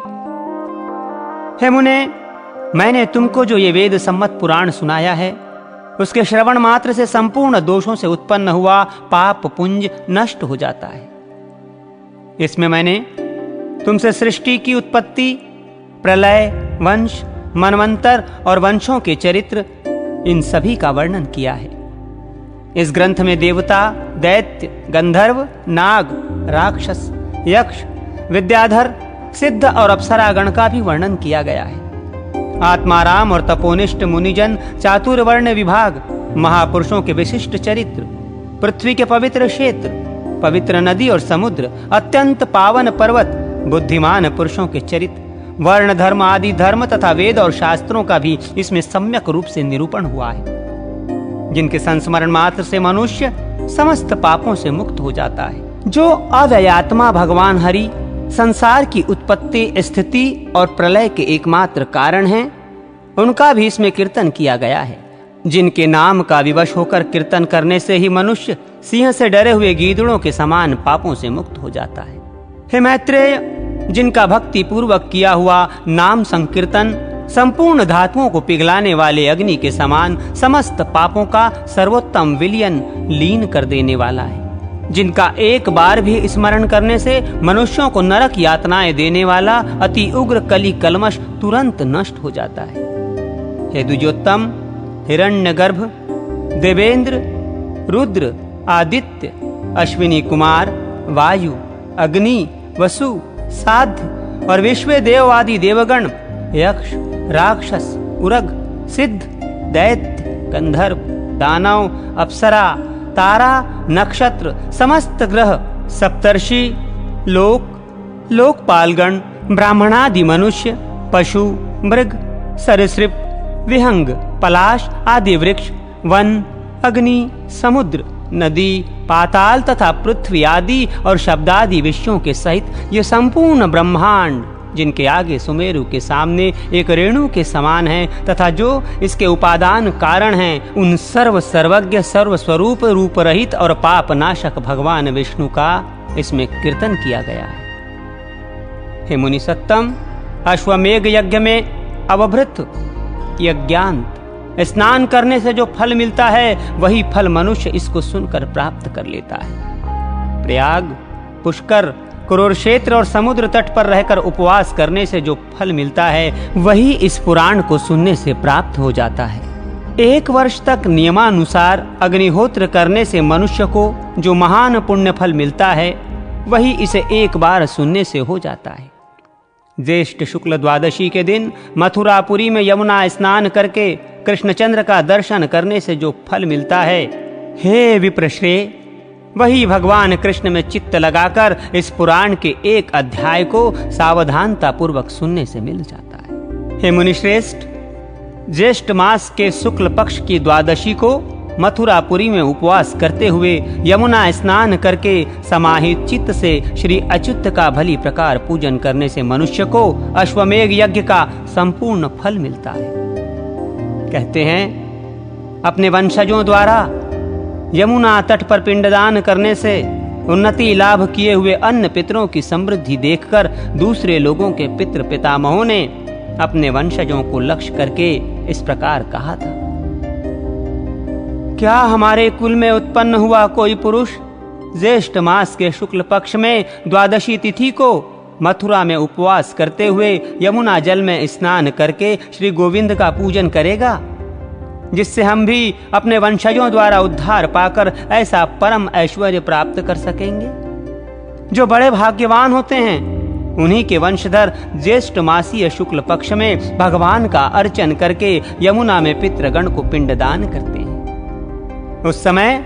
हे मुने, मैंने तुमको जो ये वेद सम्मत पुराण सुनाया है उसके श्रवण मात्र से संपूर्ण दोषों से उत्पन्न हुआ पाप पुंज नष्ट हो जाता है। इसमें मैंने तुमसे सृष्टि की उत्पत्ति, प्रलय, वंश, मनवंतर और वंशों के चरित्र, इन सभी का वर्णन किया है। इस ग्रंथ में देवता, दैत्य, गंधर्व, नाग, राक्षस, यक्ष, विद्याधर, सिद्ध और अप्सरागण का भी वर्णन किया गया है। आत्माराम और तपोनिष्ठ मुनिजन, चातुर्वर्ण विभाग, महापुरुषों के विशिष्ट चरित्र, पृथ्वी के पवित्र क्षेत्र, पवित्र नदी और समुद्र, अत्यंत पावन पर्वत, बुद्धिमान पुरुषों के चरित्र, वर्ण धर्म आदि धर्म तथा वेद और शास्त्रों का भी इसमें सम्यक रूप से निरूपण हुआ है, जिनके संस्मरण मात्र से मनुष्य समस्त पापों से मुक्त हो जाता है। जो अव्ययात्मा भगवान हरि संसार की उत्पत्ति, स्थिति और प्रलय के एकमात्र कारण हैं, उनका भी इसमें कीर्तन किया गया है। जिनके नाम का विवश होकर कीर्तन करने से ही मनुष्य सिंह से डरे हुए गीदड़ों के समान पापों से मुक्त हो जाता है। हे मैत्रेय, जिनका भक्ति पूर्वक किया हुआ नाम संकीर्तन संपूर्ण धातुओं को पिघलाने वाले अग्नि के समान समस्त पापों का सर्वोत्तम विलयन लीन कर देने वाला है, जिनका एक बार भी स्मरण करने से मनुष्यों को नरक यातनाएं देने वाला अति उग्र कली कलमश तुरंत नष्ट हो जाता है। हे द्विजोत्तम, हिरण्यगर्भ, देवेंद्र, रुद्र, आदित्य, अश्विनी कुमार, वायु, अग्नि, वसु, साध्य और विश्व देव आदि देवगण, यक्ष, राक्षस, उरग, सिद्ध, दैत्य, गंधर्व, दानव, अप्सरा, तारा, नक्षत्र, समस्त ग्रह, सप्तर्षि, लोकपालगण, ब्राह्मणादि मनुष्य, पशु, मृग, सरीसृप, विहंग, पलाश आदि वृक्ष, वन, अग्नि, समुद्र, नदी, पाताल तथा पृथ्वी आदि और शब्दादि विषयों के सहित ये संपूर्ण ब्रह्मांड, जिनके आगे सुमेरु के सामने एक रेणु के समान है तथा जो इसके उपादान कारण हैं, उन सर्व सर्वज्ञ, सर्व स्वरूप, रूप रहित और पाप नाशक भगवान विष्णु का इसमें कीर्तन किया गया है। हे मुनि सत्तम, अश्वमेघ यज्ञ में अवभृत यज्ञांत स्नान करने से जो फल मिलता है वही फल मनुष्य इसको सुनकर प्राप्त कर लेता है। प्रयाग, पुष्कर, कुरुक्षेत्र और समुद्र तट पर रहकर उपवास करने से जो फल मिलता है वही इस पुराण को सुनने से प्राप्त हो जाता है। 1 वर्ष तक नियमानुसार अग्निहोत्र करने से मनुष्य को जो महान पुण्य फल मिलता है वही इसे एक बार सुनने से हो जाता है। ज्येष्ठ शुक्ल द्वादशी के दिन मथुरापुरी में यमुना स्नान करके कृष्णचंद्र का दर्शन करने से जो फल मिलता है, हे विप्रश्रेय, वही भगवान कृष्ण में चित्त लगाकर इस पुराण के एक अध्याय को सावधानता पूर्वक सुनने से मिल जाता है। हे मुनिश्रेष्ठ, ज्येष्ठ मास के शुक्ल पक्ष की द्वादशी को मथुरापुरी में उपवास करते हुए यमुना स्नान करके समाहित चित्त से श्री अच्युत का भली प्रकार पूजन करने से मनुष्य को अश्वमेघ यज्ञ का संपूर्ण फल मिलता है। कहते हैं, अपने वंशजों द्वारा यमुना तट पर पिंडदान करने से उन्नति लाभ किए हुए अन्य पितरों की समृद्धि देखकर दूसरे लोगों के पितृ पितामहों ने अपने वंशजों को लक्ष्य करके इस प्रकार कहा था, क्या हमारे कुल में उत्पन्न हुआ कोई पुरुष ज्येष्ठ मास के शुक्ल पक्ष में द्वादशी तिथि को मथुरा में उपवास करते हुए यमुना जल में स्नान करके श्री गोविंद का पूजन करेगा, जिससे हम भी अपने वंशजों द्वारा उद्धार पाकर ऐसा परम ऐश्वर्य प्राप्त कर सकेंगे। जो बड़े भाग्यवान होते हैं उन्हीं के वंशधर ज्येष्ठ मासीय शुक्ल पक्ष में भगवान का अर्चन करके यमुना में पितृगण को पिंडदान करते हैं। उस समय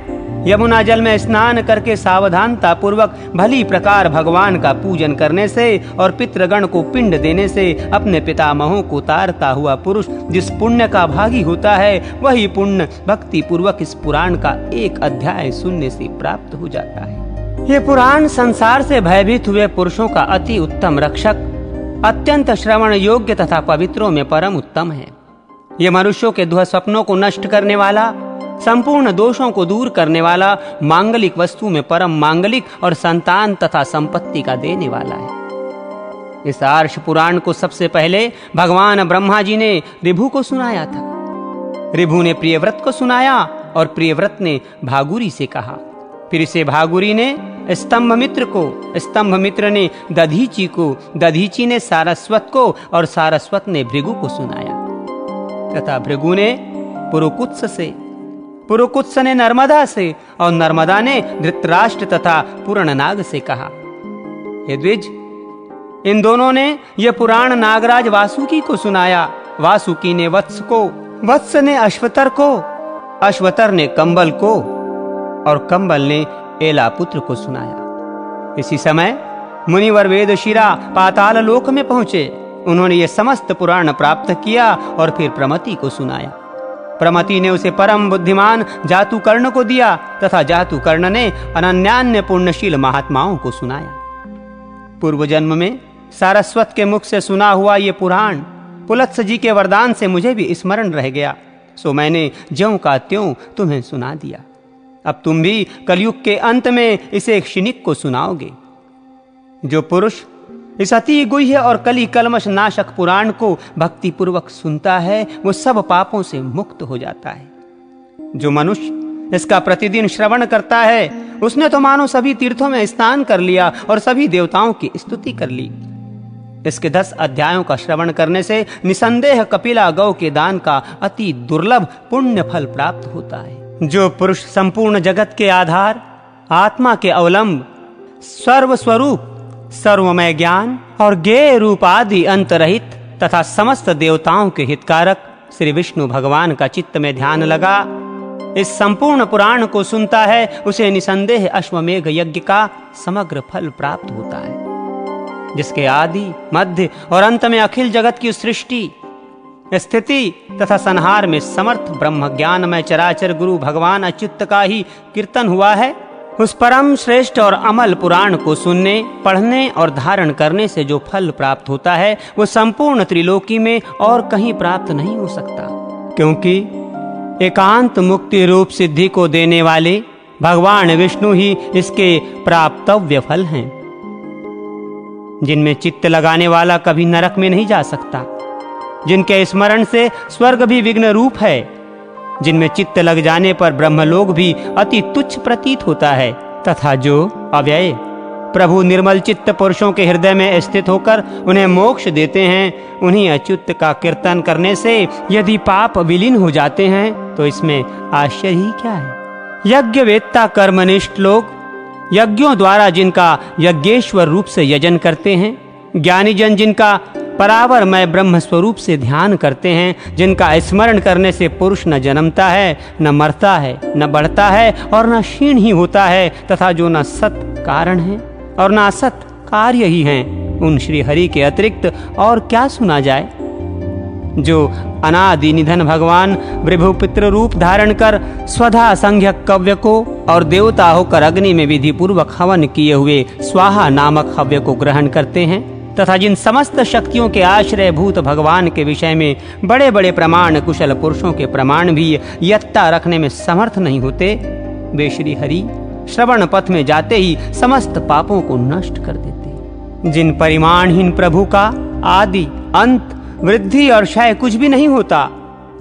यमुना जल में स्नान करके सावधानता पूर्वक भली प्रकार भगवान का पूजन करने से और पितृगण को पिंड देने से अपने पितामहों को तारता हुआ पुरुष जिस पुण्य का भागी होता है, वही पुण्य भक्ति पूर्वक इस पुराण का एक अध्याय सुनने से प्राप्त हो जाता है। ये पुराण संसार से भयभीत हुए पुरुषों का अति उत्तम रक्षक, अत्यंत श्रवण योग्य तथा पवित्रों में परम उत्तम है। ये मनुष्यों के दुह स्वप्नों को नष्ट करने वाला, संपूर्ण दोषों को दूर करने वाला, मांगलिक वस्तु में परम मांगलिक और संतान तथा संपत्ति का देने वाला है। इस आर्ष पुराण को सबसे पहले भगवान ब्रह्मा जी ने ऋभु को सुनाया था। ऋभु ने प्रियव्रत को सुनाया और प्रियव्रत ने भागुरी से कहा। फिर इसे भागुरी ने स्तंभ मित्र को, स्तंभ मित्र ने दधीची को, दधीची ने सारस्वत को और सारस्वत ने भृगु को सुनाया तथा भृगु ने पुरुकुत्स से, पुरुकुत्स ने नर्मदा से और नर्मदा ने धृतराष्ट्र तथा पूर्णनाग से कहा। हे द्विज, इन दोनों ने यह पुराण नागराज वासुकी को सुनाया। वासुकी ने वत्स को, वत्स ने अश्वतर को, अश्वतर ने कंबल को और कंबल ने एलापुत्र को सुनाया। इसी समय मुनिवर वेदशिरा पाताल लोक में पहुंचे। उन्होंने ये समस्त पुराण प्राप्त किया और फिर प्रमति को सुनाया। प्रमति ने उसे परम बुद्धिमान जातुकर्ण को दिया तथा जातुकर्ण ने अनन्यान्य पुण्यशील महात्माओं को सुनाया। पूर्व जन्म में सारस्वत के मुख से सुना हुआ ये पुराण पुलत्स जी के वरदान से मुझे भी स्मरण रह गया, सो मैंने ज्यों का त्यों तुम्हें सुना दिया। अब तुम भी कलयुग के अंत में इसे क्षणिक को सुनाओगे। जो पुरुष इस अति गुह्य और कली कलमश नाशक पुराण को भक्ति पूर्वक सुनता है, वो सब पापों से मुक्त हो जाता है। जो मनुष्य इसका प्रतिदिन श्रवण करता है, उसने तो मानो सभी तीर्थों में स्नान कर लिया और सभी देवताओं की स्तुति कर ली। इसके 10 अध्यायों का श्रवण करने से निसंदेह कपिला गौ के दान का अति दुर्लभ पुण्य फल प्राप्त होता है। जो पुरुष संपूर्ण जगत के आधार, आत्मा के अवलंब, सर्वस्वरूप, सर्वमय ज्ञान और ज्ञेय रूप आदि अंतरहित तथा समस्त देवताओं के हितकारक श्री विष्णु भगवान का चित्त में ध्यान लगा इस संपूर्ण पुराण को सुनता है, उसे निसंदेह अश्वमेघ यज्ञ का समग्र फल प्राप्त होता है, जिसके आदि मध्य और अंत में अखिल जगत की सृष्टि, स्थिति तथा संहार में समर्थ ब्रह्म ज्ञान में चराचर गुरु भगवान अच्युत का ही कीर्तन हुआ है। उस परम श्रेष्ठ और अमल पुराण को सुनने, पढ़ने और धारण करने से जो फल प्राप्त होता है, वो संपूर्ण त्रिलोकी में और कहीं प्राप्त नहीं हो सकता, क्योंकि एकांत मुक्ति रूप सिद्धि को देने वाले भगवान विष्णु ही इसके प्राप्तव्य फल हैं, जिनमें चित्त लगाने वाला कभी नरक में नहीं जा सकता, जिनके स्मरण से स्वर्ग भी विघ्न रूप है, जिनमें चित्त लग जाने पर ब्रह्मलोक भी अति तुच्छ प्रतीत होता है, तथा जो अव्यय प्रभु निर्मल चित्त पुरुषों के हृदय में स्थित होकर उन्हें मोक्ष देते हैं, उन्हीं अच्युत का कीर्तन करने से यदि पाप विलीन हो जाते हैं तो इसमें आश्चर्य ही क्या है। यज्ञ वेत्ता कर्मनिष्ठ लोग यज्ञों द्वारा जिनका यज्ञेश्वर रूप से यजन करते हैं, ज्ञानी जन जिनका परावर मैं ब्रह्म स्वरूप से ध्यान करते हैं, जिनका स्मरण करने से पुरुष न जन्मता है, न मरता है, न बढ़ता है और न क्षीण ही होता है, तथा जो न सत कारण है और न असत कार्य ही हैं, उन श्री हरि के अतिरिक्त और क्या सुना जाए। जो अनादि निधन भगवान विभु पितृ रूप धारण कर स्वधा संज्ञक कव्य को और देवता होकर अग्नि में विधि पूर्वक हवन किए हुए स्वाहा नामक हव्य को ग्रहण करते हैं, तथा जिन समस्त शक्तियों के आश्रय भूत भगवान के विषय में बड़े बड़े प्रमाण कुशल पुरुषों के प्रमाण भी यत्ता रखने में समर्थ नहीं होते, वे श्री हरि श्रवण पथ में जाते ही समस्त पापों को नष्ट कर देते। जिन परिमाणहीन प्रभु का आदि अंत वृद्धि और क्षय कुछ भी नहीं होता,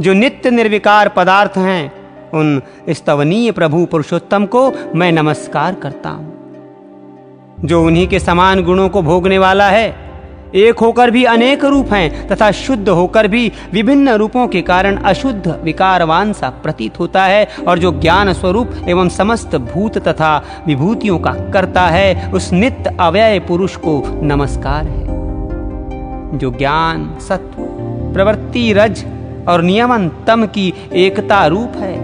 जो नित्य निर्विकार पदार्थ हैं, उन स्तवनीय प्रभु पुरुषोत्तम को मैं नमस्कार करता हूं। जो उन्हीं के समान गुणों को भोगने वाला है, एक होकर भी अनेक रूप हैं तथा शुद्ध होकर भी विभिन्न रूपों के कारण अशुद्ध विकारवान सा प्रतीत होता है, और जो ज्ञान स्वरूप एवं समस्त भूत तथा विभूतियों का करता है, उस नित्य अव्यय पुरुष को नमस्कार है। जो ज्ञान सत्व प्रवृत्ति रज और नियमन तम की एकता रूप है,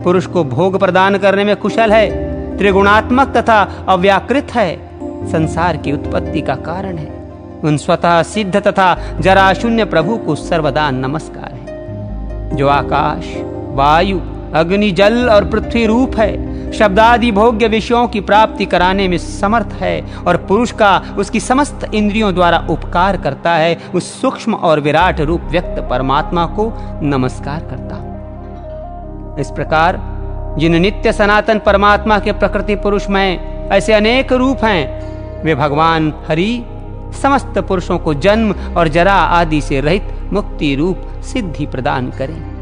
पुरुष को भोग प्रदान करने में कुशल है, त्रिगुणात्मक तथा अव्याकृत है, संसार की उत्पत्ति का कारण है, उन स्वतः सिद्ध तथा जराशून्य प्रभु को सर्वदा नमस्कार है। जो आकाश वायु अग्नि जल और पृथ्वी रूप है, शब्दादि भोग्य विषयों की प्राप्ति कराने में समर्थ है, और पुरुष का उसकी समस्त इंद्रियों द्वारा उपकार करता है, उस सूक्ष्म और विराट रूप व्यक्त परमात्मा को नमस्कार करता हूं। इस प्रकार जिन नित्य सनातन परमात्मा के प्रकृति पुरुष में ऐसे अनेक रूप हैं, वे भगवान हरि समस्त पुरुषों को जन्म और जरा आदि से रहित मुक्ति रूप सिद्धि प्रदान करें।